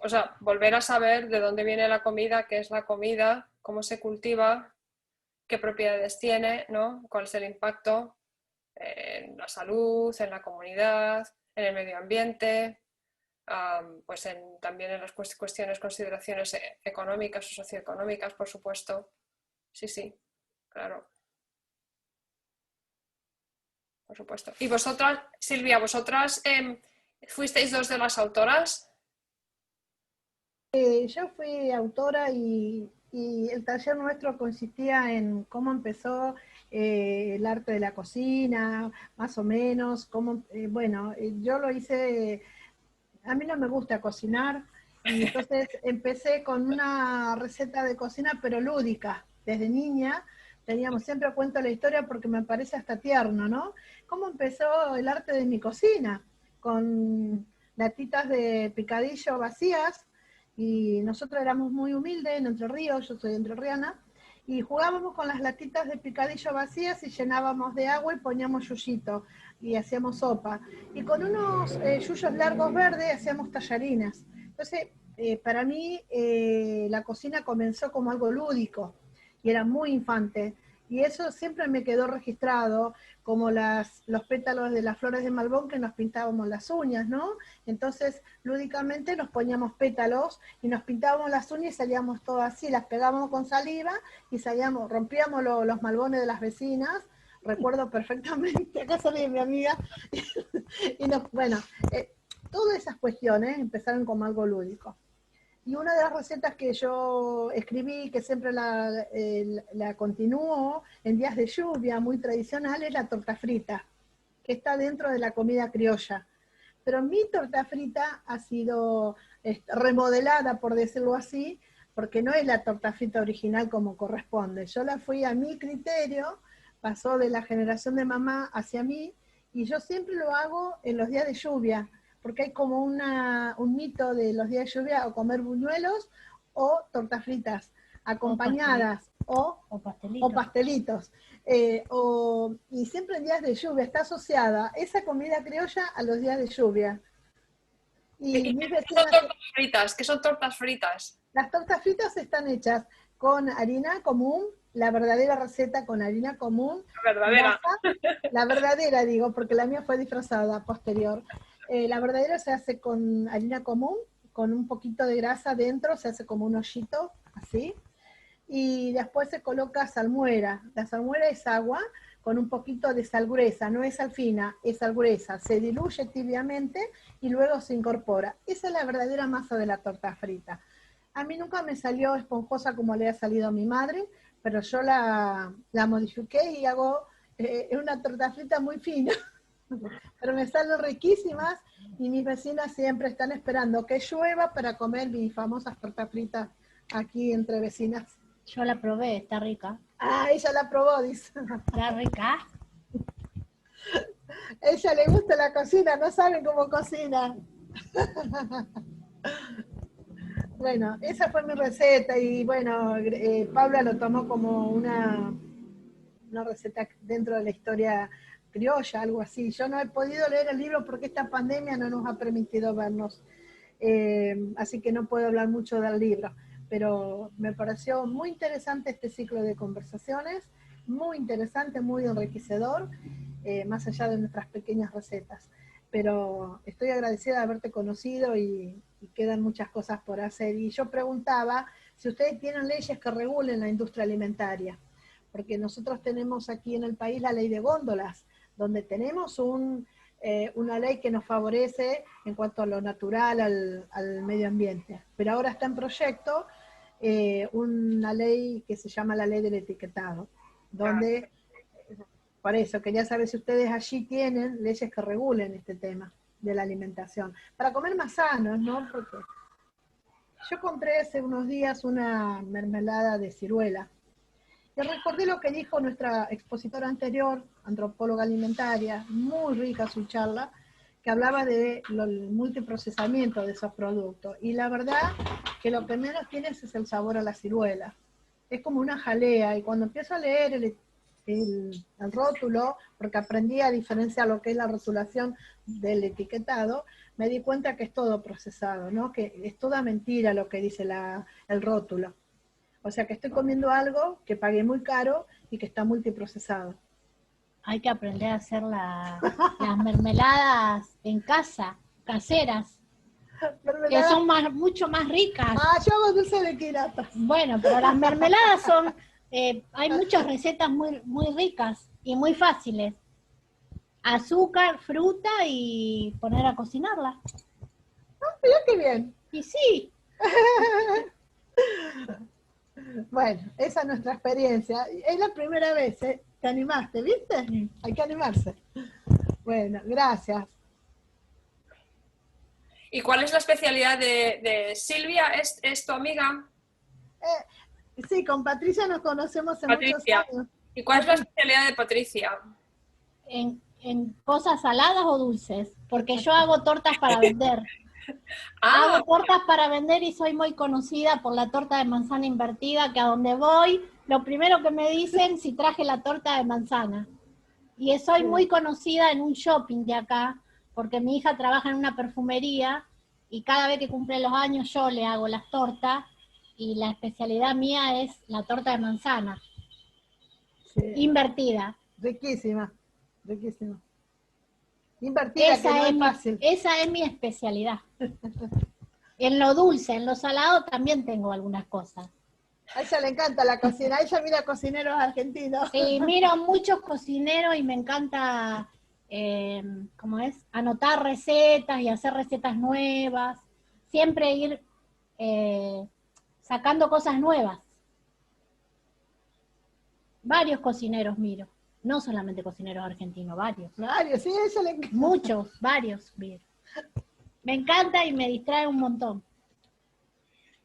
o sea, volver a saber de dónde viene la comida, qué es la comida, cómo se cultiva, qué propiedades tiene, ¿no? Cuál es el impacto en la salud, en la comunidad, en el medio ambiente. pues también en las cuestiones, consideraciones económicas o socioeconómicas, por supuesto. Sí, sí, claro. Por supuesto. ¿Y vosotras, Silvia, vosotras fuisteis dos de las autoras? Yo fui autora y el taller nuestro consistía en cómo empezó el arte de la cocina, más o menos, bueno, yo lo hice, a mí no me gusta cocinar, y entonces empecé con una receta de cocina, pero lúdica, desde niña. Siempre cuento la historia porque me parece hasta tierno, ¿no? ¿Cómo empezó el arte de mi cocina? Con latitas de picadillo vacías, y nosotros éramos muy humildes en Entre Ríos, yo soy entrerriana, y jugábamos con las latitas de picadillo vacías y llenábamos de agua y poníamos yuyito, y hacíamos sopa. Y con unos yuyos largos verdes hacíamos tallarines. Entonces, para mí, la cocina comenzó como algo lúdico, y era muy infante. Y eso siempre me quedó registrado, como los pétalos de las flores de Malbón que nos pintábamos las uñas, ¿no? Entonces, lúdicamente nos poníamos pétalos y nos pintábamos las uñas y salíamos todo así, las pegábamos con saliva y salíamos, rompíamos los malbones de las vecinas, recuerdo perfectamente, acá salí mi amiga, bueno, todas esas cuestiones empezaron como algo lúdico. Y una de las recetas que yo escribí, que siempre la continúo en días de lluvia, muy tradicional, es la torta frita, que está dentro de la comida criolla. Pero mi torta frita ha sido remodelada, por decirlo así, porque no es la torta frita original como corresponde. Yo la fui a mi criterio, pasó de la generación de mamá hacia mí, y yo siempre lo hago en los días de lluvia, porque hay como un mito de los días de lluvia, o comer buñuelos o tortas fritas, acompañadas, o pastelitos. Y siempre en días de lluvia está asociada esa comida criolla a los días de lluvia. ¿Y qué son tortas fritas? ¿Qué son tortas fritas? Las tortas fritas están hechas con harina común, la verdadera receta con harina común. La verdadera. La verdadera, digo, porque la mía fue disfrazada posterior. La verdadera se hace con harina común, con un poquito de grasa dentro, se hace como un hoyito, así. Y después se coloca salmuera. La salmuera es agua con un poquito de sal gruesa, no es sal fina, es sal gruesa. Se diluye tibiamente y luego se incorpora. Esa es la verdadera masa de la torta frita. A mí nunca me salió esponjosa como le ha salido a mi madre, pero yo la modifiqué y hago una torta frita muy fina. Pero me salen riquísimas y mis vecinas siempre están esperando que llueva para comer mis famosas tortas fritas aquí entre vecinas. Yo la probé, está rica. Ah, ella la probó, dice. ¿Está rica? Ella le gusta la cocina, no saben cómo cocina. Bueno, esa fue mi receta y bueno, Paula lo tomó como una receta dentro de la historia criolla, algo así. Yo no he podido leer el libro porque esta pandemia no nos ha permitido vernos, así que no puedo hablar mucho del libro, pero me pareció muy interesante este ciclo de conversaciones, muy interesante, muy enriquecedor, más allá de nuestras pequeñas recetas. Pero estoy agradecida de haberte conocido y quedan muchas cosas por hacer. Y yo preguntaba si ustedes tienen leyes que regulen la industria alimentaria, porque nosotros tenemos aquí en el país la ley de góndolas, donde tenemos una ley que nos favorece en cuanto a lo natural, al medio ambiente. Pero ahora está en proyecto una ley que se llama la ley del etiquetado, donde, por eso, quería saber si ustedes allí tienen leyes que regulen este tema de la alimentación, para comer más sanos, ¿no? Porque yo compré hace unos días una mermelada de ciruela, y recordé lo que dijo nuestra expositora anterior, antropóloga alimentaria, muy rica su charla, que hablaba del multiprocesamiento de esos productos. Y la verdad que lo que menos tienes es el sabor a la ciruela. Es como una jalea, y cuando empiezo a leer el rótulo, porque aprendí a diferenciar lo que es la rotulación del etiquetado, me di cuenta que es todo procesado, ¿no? Que es toda mentira lo que dice el rótulo. O sea que estoy comiendo algo que pagué muy caro y que está multiprocesado. Hay que aprender a hacer las mermeladas en casa, caseras. que Mermelada. son mucho más ricas. Ah, yo hago dulce de quirata. Bueno, pero las mermeladas son, hay muchas recetas muy, muy ricas y muy fáciles. Azúcar, fruta y poner a cocinarla. Mirá qué bien. Y sí, Bueno, esa es nuestra experiencia. Es la primera vez, ¿eh? Te animaste, ¿viste? Hay que animarse. Bueno, gracias. ¿Y cuál es la especialidad de Silvia? ¿Es tu amiga? Sí, con Patricia nos conocemos hace muchos Patricia. años. ¿Y cuál es la especialidad de Patricia? en cosas saladas o dulces, porque yo hago tortas para vender. Ah, Hago tortas para vender y soy muy conocida por la torta de manzana invertida, que a donde voy, lo primero que me dicen si traje la torta de manzana. Y soy muy conocida en un shopping de acá, porque mi hija trabaja en una perfumería y cada vez que cumple los años yo le hago las tortas y la especialidad mía es la torta de manzana, Sí, invertida. riquísima, riquísima. Invertida, que no es fácil. Esa es mi especialidad. En lo dulce, en lo salado también tengo algunas cosas. A ella le encanta la cocina, a ella mira cocineros argentinos. Sí, miro muchos cocineros y me encanta, ¿cómo es? Anotar recetas y hacer recetas nuevas. Siempre ir sacando cosas nuevas. Varios cocineros miro. No solamente cocineros argentinos, varios. Mario, sí, a ella le encanta. Muchos, varios miro. Me encanta y me distrae un montón.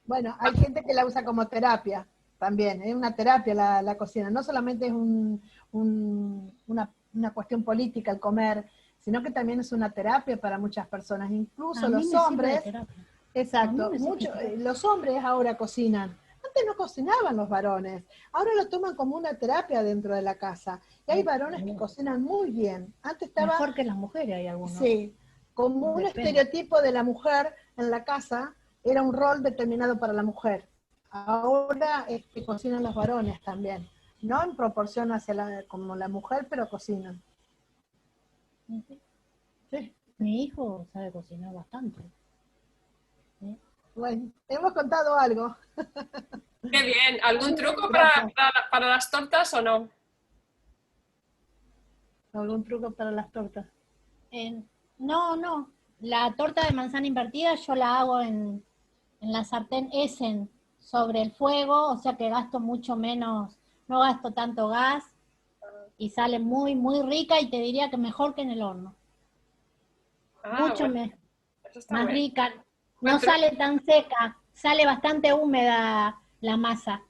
Bueno, hay gente que la usa como terapia también, es una terapia la cocina, no solamente es una cuestión política el comer, sino que también es una terapia para muchas personas, incluso A mí los me sirve de hombres, terapia. exacto, A mí me sirve de terapia. los hombres ahora cocinan, antes no cocinaban los varones, ahora lo toman como una terapia dentro de la casa, y hay varones que cocinan muy bien, antes estaba... Mejor que las mujeres hay algunos. Sí, como un Depende. estereotipo de la mujer en la casa, era un rol determinado para la mujer. Ahora cocinan los varones también, no en proporción hacia como la mujer, pero cocinan. Sí. Mi hijo sabe cocinar bastante. ¿Sí? Bueno, hemos contado algo. qué bien. ¿Algún truco Gracias. para las tortas o no? ¿Algún truco para las tortas? No. La torta de manzana invertida yo la hago en la sartén Essen sobre el fuego, o sea que gasto mucho menos, no gasto tanto gas y sale muy, muy rica y te diría que mejor que en el horno. Mucho Bueno, eso está más bueno. rica. Buen No truco. sale tan seca, sale bastante húmeda la masa.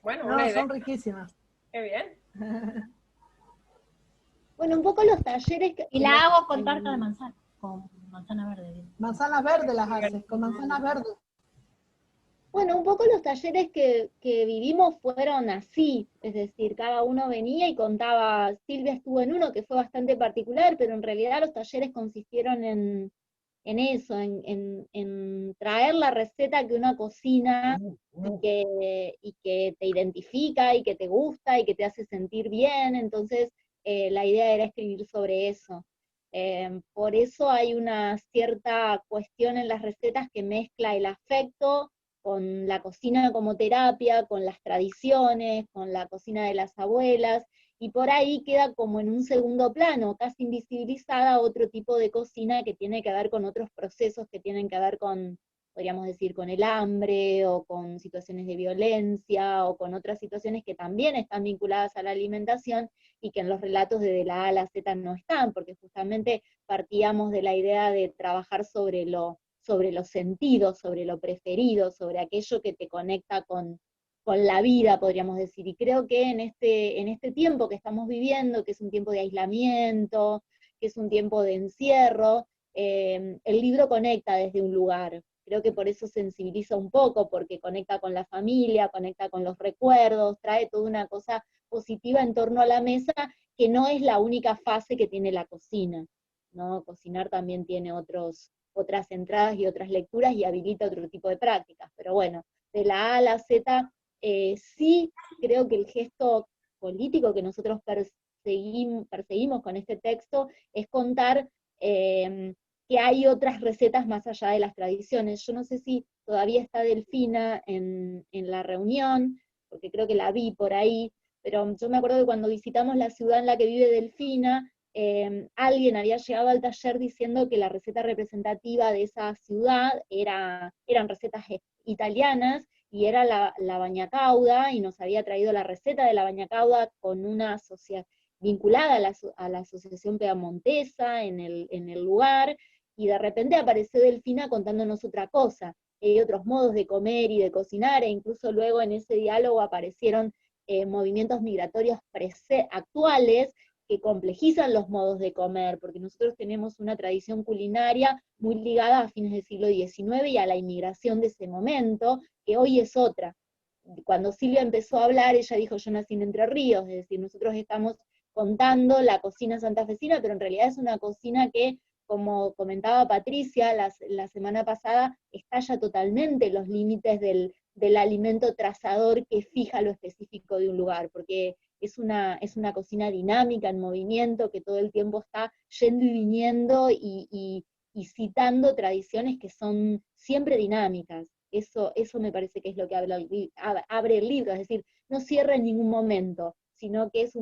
Bueno, No, una idea. son riquísimas. Qué bien. Bueno, un poco los talleres que... Y la hago con tarta de manzana, con manzana verde. Digo. Manzanas verdes las haces, con manzanas verdes. Bueno, un poco los talleres que vivimos fueron así, es decir, cada uno venía y contaba, Silvia estuvo en uno que fue bastante particular, pero en realidad los talleres consistieron en eso, en traer la receta que una cocina y que te identifica y que te gusta y que te hace sentir bien, entonces la idea era escribir sobre eso. Por eso hay una cierta cuestión en las recetas que mezcla el afecto con la cocina como terapia, con las tradiciones, con la cocina de las abuelas, y por ahí queda como en un segundo plano, casi invisibilizada, otro tipo de cocina que tiene que ver con otros procesos que tienen que ver con, podríamos decir, con el hambre, o con situaciones de violencia, o con otras situaciones que también están vinculadas a la alimentación, y que en los relatos de la A a la Z no están, porque justamente partíamos de la idea de trabajar sobre los sentidos, sobre lo preferido, sobre aquello que te conecta con la vida, podríamos decir. Y creo que en este tiempo que estamos viviendo, que es un tiempo de aislamiento, que es un tiempo de encierro, el libro conecta desde un lugar. Creo que por eso sensibiliza un poco, porque conecta con la familia, conecta con los recuerdos, trae toda una cosa positiva en torno a la mesa, que no es la única fase que tiene la cocina, ¿no? Cocinar también tiene otras entradas y otras lecturas y habilita otro tipo de prácticas. Pero bueno, de la A a la Z, sí creo que el gesto político que nosotros perseguimos con este texto es contar qué que hay otras recetas más allá de las tradiciones. Yo no sé si todavía está Delfina en la reunión, porque creo que la vi por ahí, pero yo me acuerdo que cuando visitamos la ciudad en la que vive Delfina, alguien había llegado al taller diciendo que la receta representativa de esa ciudad eran recetas italianas, y era la baña cauda, y nos había traído la receta de la baña cauda con una vinculada a la asociación peamontesa en el lugar, y de repente apareció Delfina contándonos otra cosa, otros modos de comer y de cocinar, e incluso luego en ese diálogo aparecieron movimientos migratorios actuales que complejizan los modos de comer, porque nosotros tenemos una tradición culinaria muy ligada a fines del siglo XIX y a la inmigración de ese momento, que hoy es otra. Cuando Silvia empezó a hablar, ella dijo, yo nací en Entre Ríos, es decir, nosotros estamos contando la cocina santafesina, pero en realidad es una cocina que, como comentaba Patricia la semana pasada, estalla totalmente los límites del alimento trazador que fija lo específico de un lugar, porque es una cocina dinámica, en movimiento, que todo el tiempo está yendo y viniendo y citando tradiciones que son siempre dinámicas. Eso me parece que es lo que abre el libro, es decir, no cierra en ningún momento, sino que es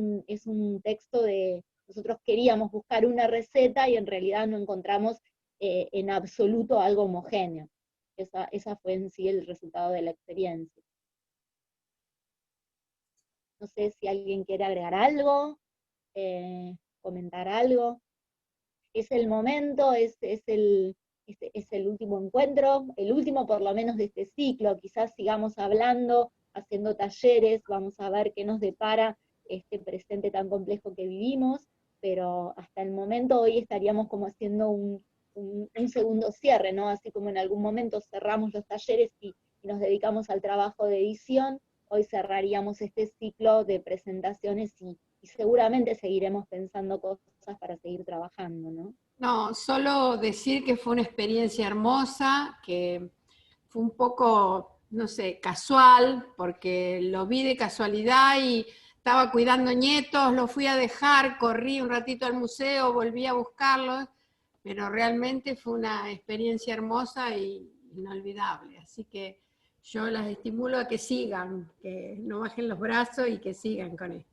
un texto de, nosotros queríamos buscar una receta y en realidad no encontramos en absoluto algo homogéneo. Esa fue en sí el resultado de la experiencia. No sé si alguien quiere agregar algo, comentar algo. Es el momento, es el último encuentro, el último por lo menos de este ciclo. Quizás sigamos hablando, haciendo talleres, vamos a ver qué nos depara este presente tan complejo que vivimos, pero hasta el momento hoy estaríamos como haciendo un segundo cierre, ¿no? Así como en algún momento cerramos los talleres y nos dedicamos al trabajo de edición, hoy cerraríamos este ciclo de presentaciones y seguramente seguiremos pensando cosas para seguir trabajando, ¿no? No, solo decir que fue una experiencia hermosa, que fue un poco, no sé, casual, porque lo vi de casualidad y estaba cuidando nietos, lo fui a dejar, corrí un ratito al museo, volví a buscarlos, pero realmente fue una experiencia hermosa e inolvidable. Así que yo las estimulo a que sigan, que no bajen los brazos y que sigan con esto.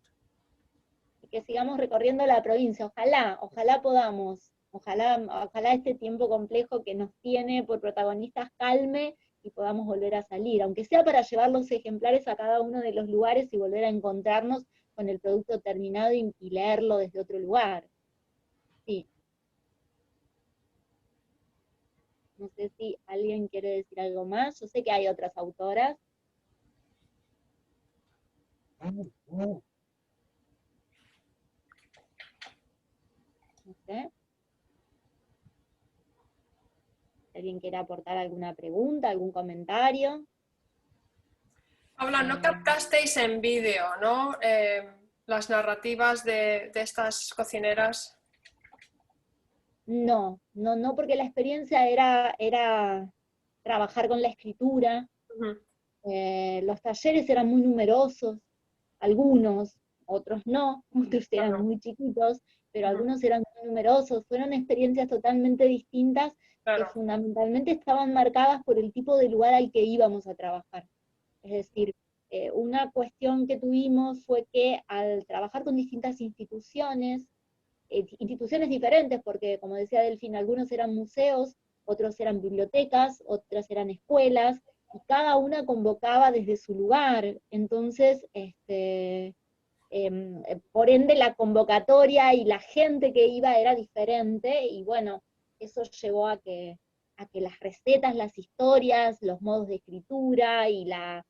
Y que sigamos recorriendo la provincia, ojalá podamos, ojalá este tiempo complejo que nos tiene por protagonistas calme y podamos volver a salir, aunque sea para llevar los ejemplares a cada uno de los lugares y volver a encontrarnos con el producto terminado y leerlo desde otro lugar. Sí. No sé si alguien quiere decir algo más, yo sé que hay otras autoras. No sé. ¿Alguien quiere aportar alguna pregunta, algún comentario? Paula, no captasteis en vídeo, ¿no? Las narrativas de estas cocineras. No, porque la experiencia era trabajar con la escritura. Los talleres eran muy numerosos, algunos, otros no, otros eran muy chiquitos, pero algunos eran muy numerosos. Fueron experiencias totalmente distintas, que fundamentalmente estaban marcadas por el tipo de lugar al que íbamos a trabajar. Es decir, una cuestión que tuvimos fue que al trabajar con distintas instituciones diferentes, porque como decía Delfín, algunos eran museos, otros eran bibliotecas, otras eran escuelas, y cada una convocaba desde su lugar. Entonces, por ende la convocatoria y la gente que iba era diferente, y bueno, eso llevó a que las recetas, las historias, los modos de escritura y la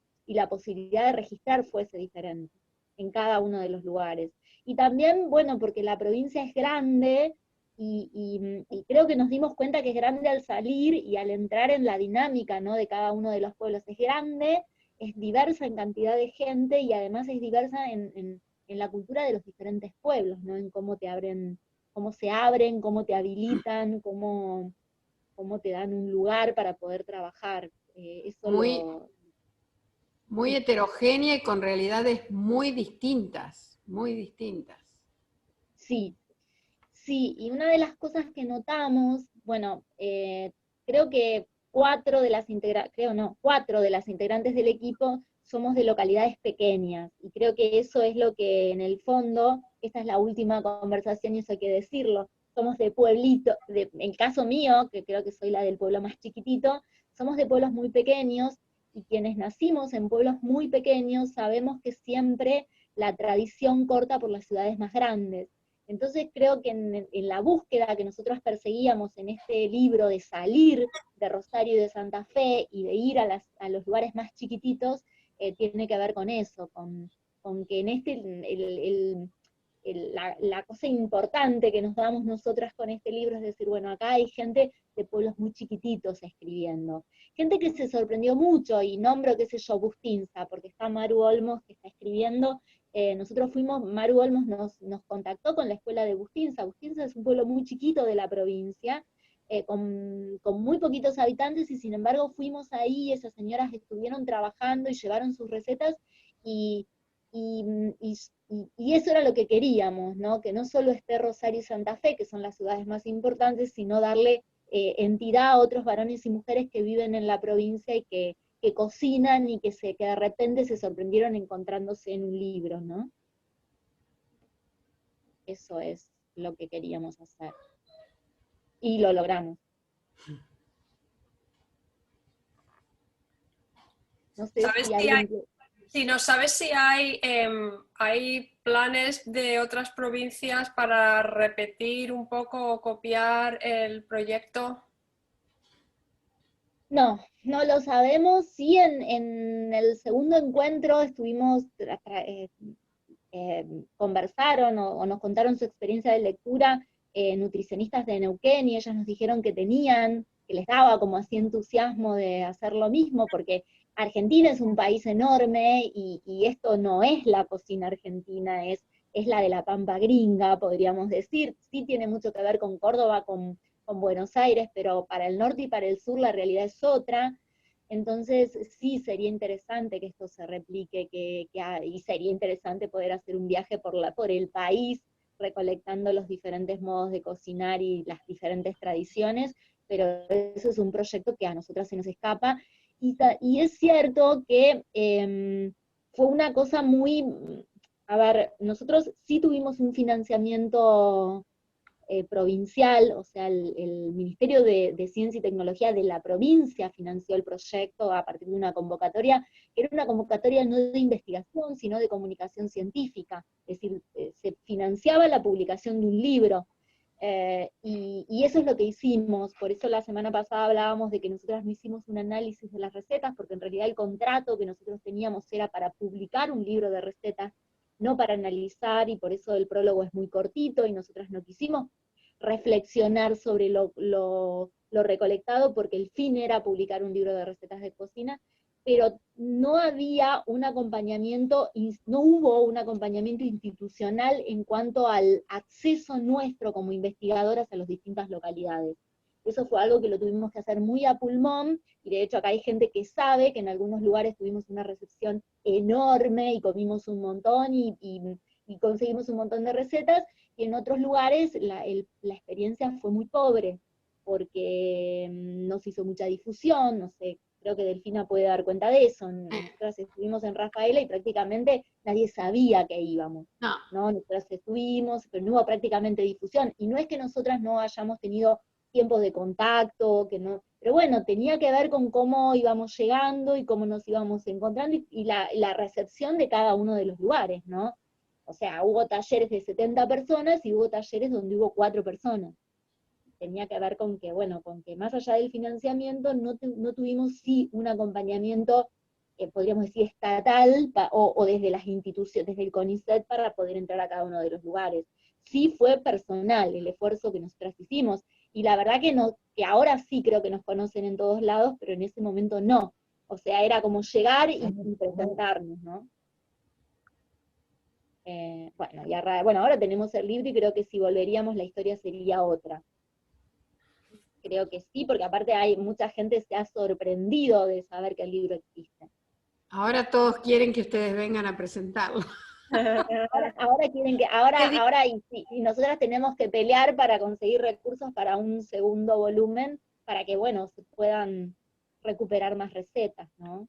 posibilidad de registrar fuese diferente en cada uno de los lugares. Y también, bueno, porque la provincia es grande, y creo que nos dimos cuenta que es grande al salir y al entrar en la dinámica, ¿no?, de cada uno de los pueblos. Es grande, es diversa en cantidad de gente, y además es diversa en la cultura de los diferentes pueblos, ¿no?, en cómo te abren, cómo se abren, cómo te habilitan, cómo te dan un lugar para poder trabajar. Eso muy heterogénea y con realidades muy distintas, muy distintas. Sí, y una de las cosas que notamos bueno, creo que cuatro de las integrantes del equipo somos de localidades pequeñas, y creo que eso es lo que en el fondo, esta es la última conversación y eso hay que decirlo, somos de pueblito, en el caso mío, que creo que soy la del pueblo más chiquitito, somos de pueblos muy pequeños, y quienes nacimos en pueblos muy pequeños sabemos que siempre la tradición corta por las ciudades más grandes. Entonces creo que en la búsqueda que nosotros perseguíamos en este libro de salir de Rosario y de Santa Fe y de ir a los lugares más chiquititos, tiene que ver con eso, con que en la cosa importante que nos damos nosotras con este libro es decir, bueno, acá hay gente de pueblos muy chiquititos escribiendo. Gente que se sorprendió mucho, y nombro, qué sé yo, Bustinza, porque está Maru Olmos que está escribiendo. Nosotros Maru Olmos nos contactó con la escuela de Bustinza. Bustinza es un pueblo muy chiquito de la provincia, con muy poquitos habitantes, y sin embargo fuimos ahí, esas señoras estuvieron trabajando y llevaron sus recetas, y eso era lo que queríamos, ¿no? Que no solo esté Rosario y Santa Fe, que son las ciudades más importantes, sino darle entidad a otros varones y mujeres que viven en la provincia y que cocinan y que de repente se sorprendieron encontrándose en un libro, ¿no? Eso es lo que queríamos hacer. Y lo logramos. No sé si no sabes si hay planes de otras provincias para repetir un poco o copiar el proyecto. No, no lo sabemos. Sí, en el segundo encuentro estuvimos, conversaron o nos contaron su experiencia de lectura nutricionistas de Neuquén, y ellas nos dijeron que les daba como así entusiasmo de hacer lo mismo, porque Argentina es un país enorme, y esto no es la cocina argentina, es la de la pampa gringa, podríamos decir. Sí tiene mucho que ver con Córdoba, con Buenos Aires, pero para el norte y para el sur la realidad es otra. Entonces sí sería interesante que esto se replique, y sería interesante poder hacer un viaje por el país, recolectando los diferentes modos de cocinar y las diferentes tradiciones, pero eso es un proyecto que a nosotras se nos escapa, y es cierto que fue una cosa muy, a ver, nosotros sí tuvimos un financiamiento provincial, o sea, el Ministerio de Ciencia y Tecnología de la provincia financió el proyecto a partir de una convocatoria, que era una convocatoria no de investigación, sino de comunicación científica, es decir, se financiaba la publicación de un libro, y eso es lo que hicimos. Por eso la semana pasada hablábamos de que nosotras no hicimos un análisis de las recetas, porque en realidad el contrato que nosotros teníamos era para publicar un libro de recetas, no para analizar, y por eso el prólogo es muy cortito, y nosotras no quisimos reflexionar sobre lo recolectado, porque el fin era publicar un libro de recetas de cocina, pero no había un acompañamiento, no hubo un acompañamiento institucional en cuanto al acceso nuestro como investigadoras a las distintas localidades. Eso fue algo que lo tuvimos que hacer muy a pulmón, y de hecho acá hay gente que sabe que en algunos lugares tuvimos una recepción enorme, y comimos un montón, y conseguimos un montón de recetas, y en otros lugares la experiencia fue muy pobre, porque no se hizo mucha difusión, no sé, creo que Delfina puede dar cuenta de eso. Nosotras estuvimos en Rafaela y prácticamente nadie sabía que íbamos. ¿no? Nosotras estuvimos, pero no hubo prácticamente difusión, y no es que nosotras no hayamos tenido tiempos de contacto, pero bueno, tenía que ver con cómo íbamos llegando y cómo nos íbamos encontrando, y la recepción de cada uno de los lugares, ¿no? O sea, hubo talleres de 70 personas y hubo talleres donde hubo 4 personas. Tenía que ver con que, bueno, con que más allá del financiamiento no tuvimos sí un acompañamiento, podríamos decir, estatal, o desde las instituciones, desde el CONICET, para poder entrar a cada uno de los lugares. Sí fue personal el esfuerzo que nosotras hicimos, y la verdad que ahora sí creo que nos conocen en todos lados, pero en ese momento no. O sea, era como llegar y presentarnos, ¿no? Bueno, ahora tenemos el libro, y creo que si volveríamos la historia sería otra. Creo que sí, porque aparte hay mucha gente se ha sorprendido de saber que el libro existe. Ahora todos quieren que ustedes vengan a presentarlo. Ahora quieren que, ahora y nosotras tenemos que pelear para conseguir recursos para un segundo volumen, para que, bueno, se puedan recuperar más recetas, ¿no?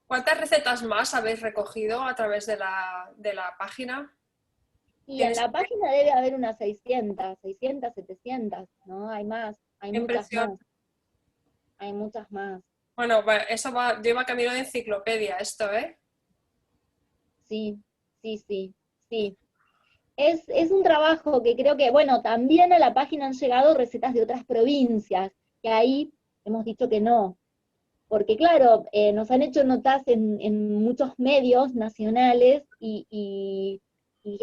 ¿Cuántas recetas más habéis recogido a través de la página? Y en la página debe haber unas 600, 700, ¿no? Hay más, hay muchas más. Hay muchas más. Bueno, eso lleva camino de enciclopedia esto, ¿eh? Sí. Es un trabajo que creo que, bueno, también a la página han llegado recetas de otras provincias, que ahí hemos dicho que no. Porque claro, nos han hecho notas en muchos medios nacionales y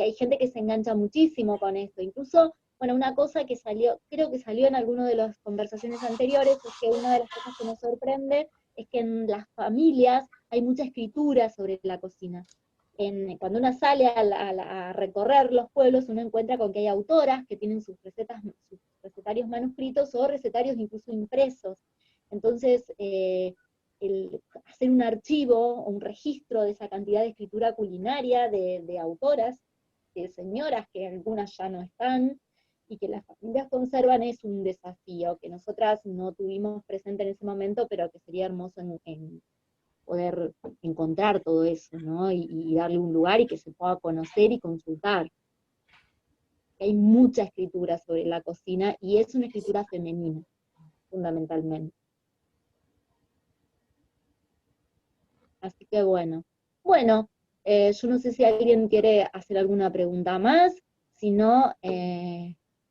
hay gente que se engancha muchísimo con esto. Incluso, bueno, una cosa que salió, creo que salió en alguna de las conversaciones anteriores, es que una de las cosas que nos sorprende es que en las familias hay mucha escritura sobre la cocina. Cuando uno sale a recorrer los pueblos, uno encuentra con que hay autoras que tienen sus recetarios manuscritos o recetarios incluso impresos. Entonces, hacer un archivo o un registro de esa cantidad de escritura culinaria de autoras, de señoras que algunas ya no están, y que las familias conservan, es un desafío que nosotras no tuvimos presente en ese momento, pero que sería hermoso en poder encontrar todo eso, ¿no? Y darle un lugar y que se pueda conocer y consultar. Hay mucha escritura sobre la cocina, y es una escritura femenina, fundamentalmente. Así que bueno. Bueno, yo no sé si alguien quiere hacer alguna pregunta más, si no,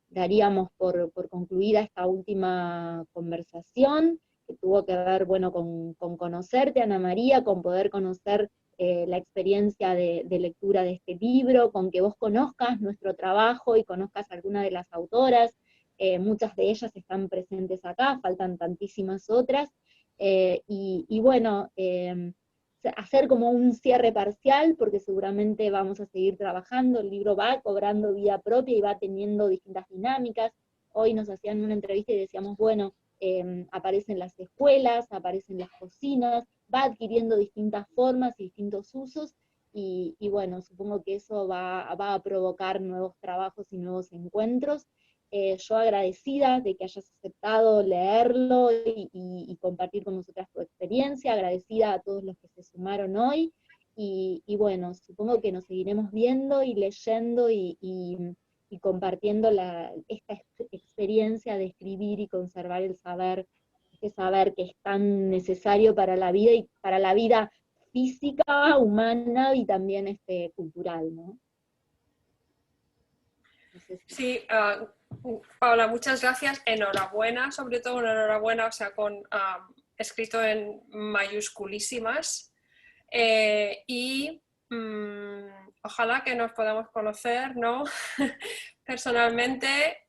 daríamos por concluida esta última conversación, que tuvo que ver, bueno, con conocerte, Ana María, con poder conocer la experiencia de lectura de este libro, con que vos conozcas nuestro trabajo y conozcas alguna de las autoras. Muchas de ellas están presentes acá, faltan tantísimas otras, y bueno, hacer como un cierre parcial, porque seguramente vamos a seguir trabajando, el libro va cobrando vida propia y va teniendo distintas dinámicas. Hoy nos hacían una entrevista y decíamos, bueno, aparecen las escuelas, aparecen las cocinas, va adquiriendo distintas formas y distintos usos, y bueno, supongo que eso va a provocar nuevos trabajos y nuevos encuentros. Yo agradecida de que hayas aceptado leerlo y compartir con nosotras tu experiencia, agradecida a todos los que se sumaron hoy, y bueno, supongo que nos seguiremos viendo y leyendo y compartiendo esta experiencia de escribir y conservar el saber, este saber que es tan necesario para la vida, y para la vida física, humana y también cultural, ¿no? No sé si... Sí, Paula, muchas gracias, enhorabuena, sobre todo enhorabuena, o sea, escrito en mayúsculísimas, y ojalá que nos podamos conocer, ¿no? Personalmente,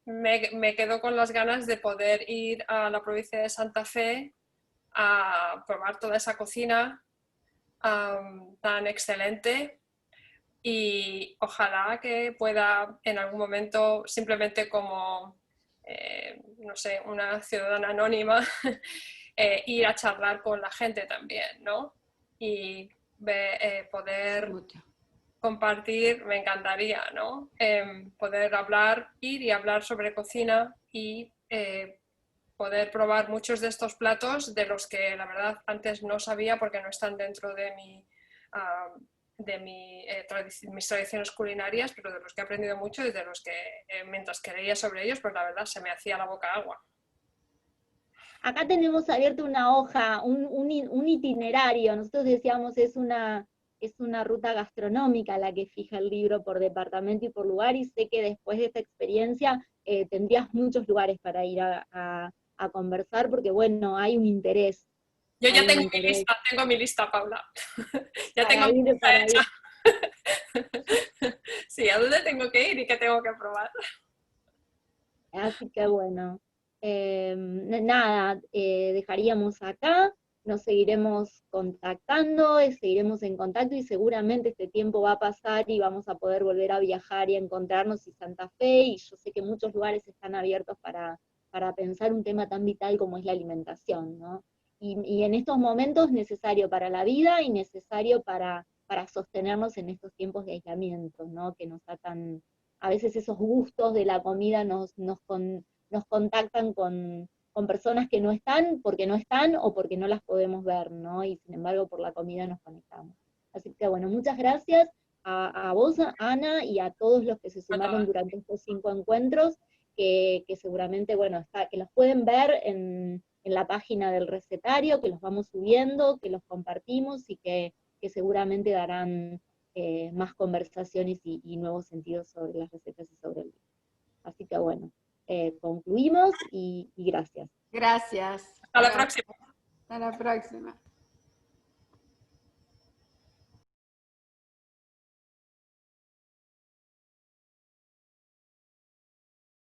me quedo con las ganas de poder ir a la provincia de Santa Fe a probar toda esa cocina tan excelente. Y ojalá que pueda en algún momento, simplemente como, no sé, una ciudadana anónima, ir a charlar con la gente también, ¿no? Y poder compartir, me encantaría, ¿no? Poder ir y hablar sobre cocina y poder probar muchos de estos platos, de los que la verdad antes no sabía porque no están dentro de mis tradiciones culinarias, pero de los que he aprendido mucho y de los que mientras que leía sobre ellos, pues la verdad se me hacía la boca agua. Acá tenemos abierto una hoja, un itinerario. Nosotros decíamos es una ruta gastronómica la que fija el libro por departamento y por lugar, y sé que después de esta experiencia tendrías muchos lugares para ir a conversar, porque bueno, hay un interés. Yo ya tengo mi lista, Paula. Ya tengo mi lista hecha. Sí, ¿a dónde tengo que ir y qué tengo que probar? Así que bueno, nada, dejaríamos acá, nos seguiremos contactando, seguiremos en contacto, y seguramente este tiempo va a pasar y vamos a poder volver a viajar y a encontrarnos, y Santa Fe, y yo sé que muchos lugares están abiertos para pensar un tema tan vital como es la alimentación, ¿no? Y en estos momentos necesario para la vida y necesario para para sostenernos en estos tiempos de aislamiento, ¿no? Que nos atan, a veces esos gustos de la comida nos contactan con personas que no están, porque no están o porque no las podemos ver, ¿no? Y sin embargo por la comida nos conectamos. Así que bueno, muchas gracias a vos, Ana, y a todos los que se sumaron durante estos 5 encuentros, que seguramente, bueno, que los pueden ver en la página del recetario, que los vamos subiendo, que los compartimos y que seguramente darán más conversaciones y nuevos sentidos sobre las recetas y sobre el libro. Así que bueno, concluimos y gracias. Gracias. Hasta la próxima. Hasta la próxima.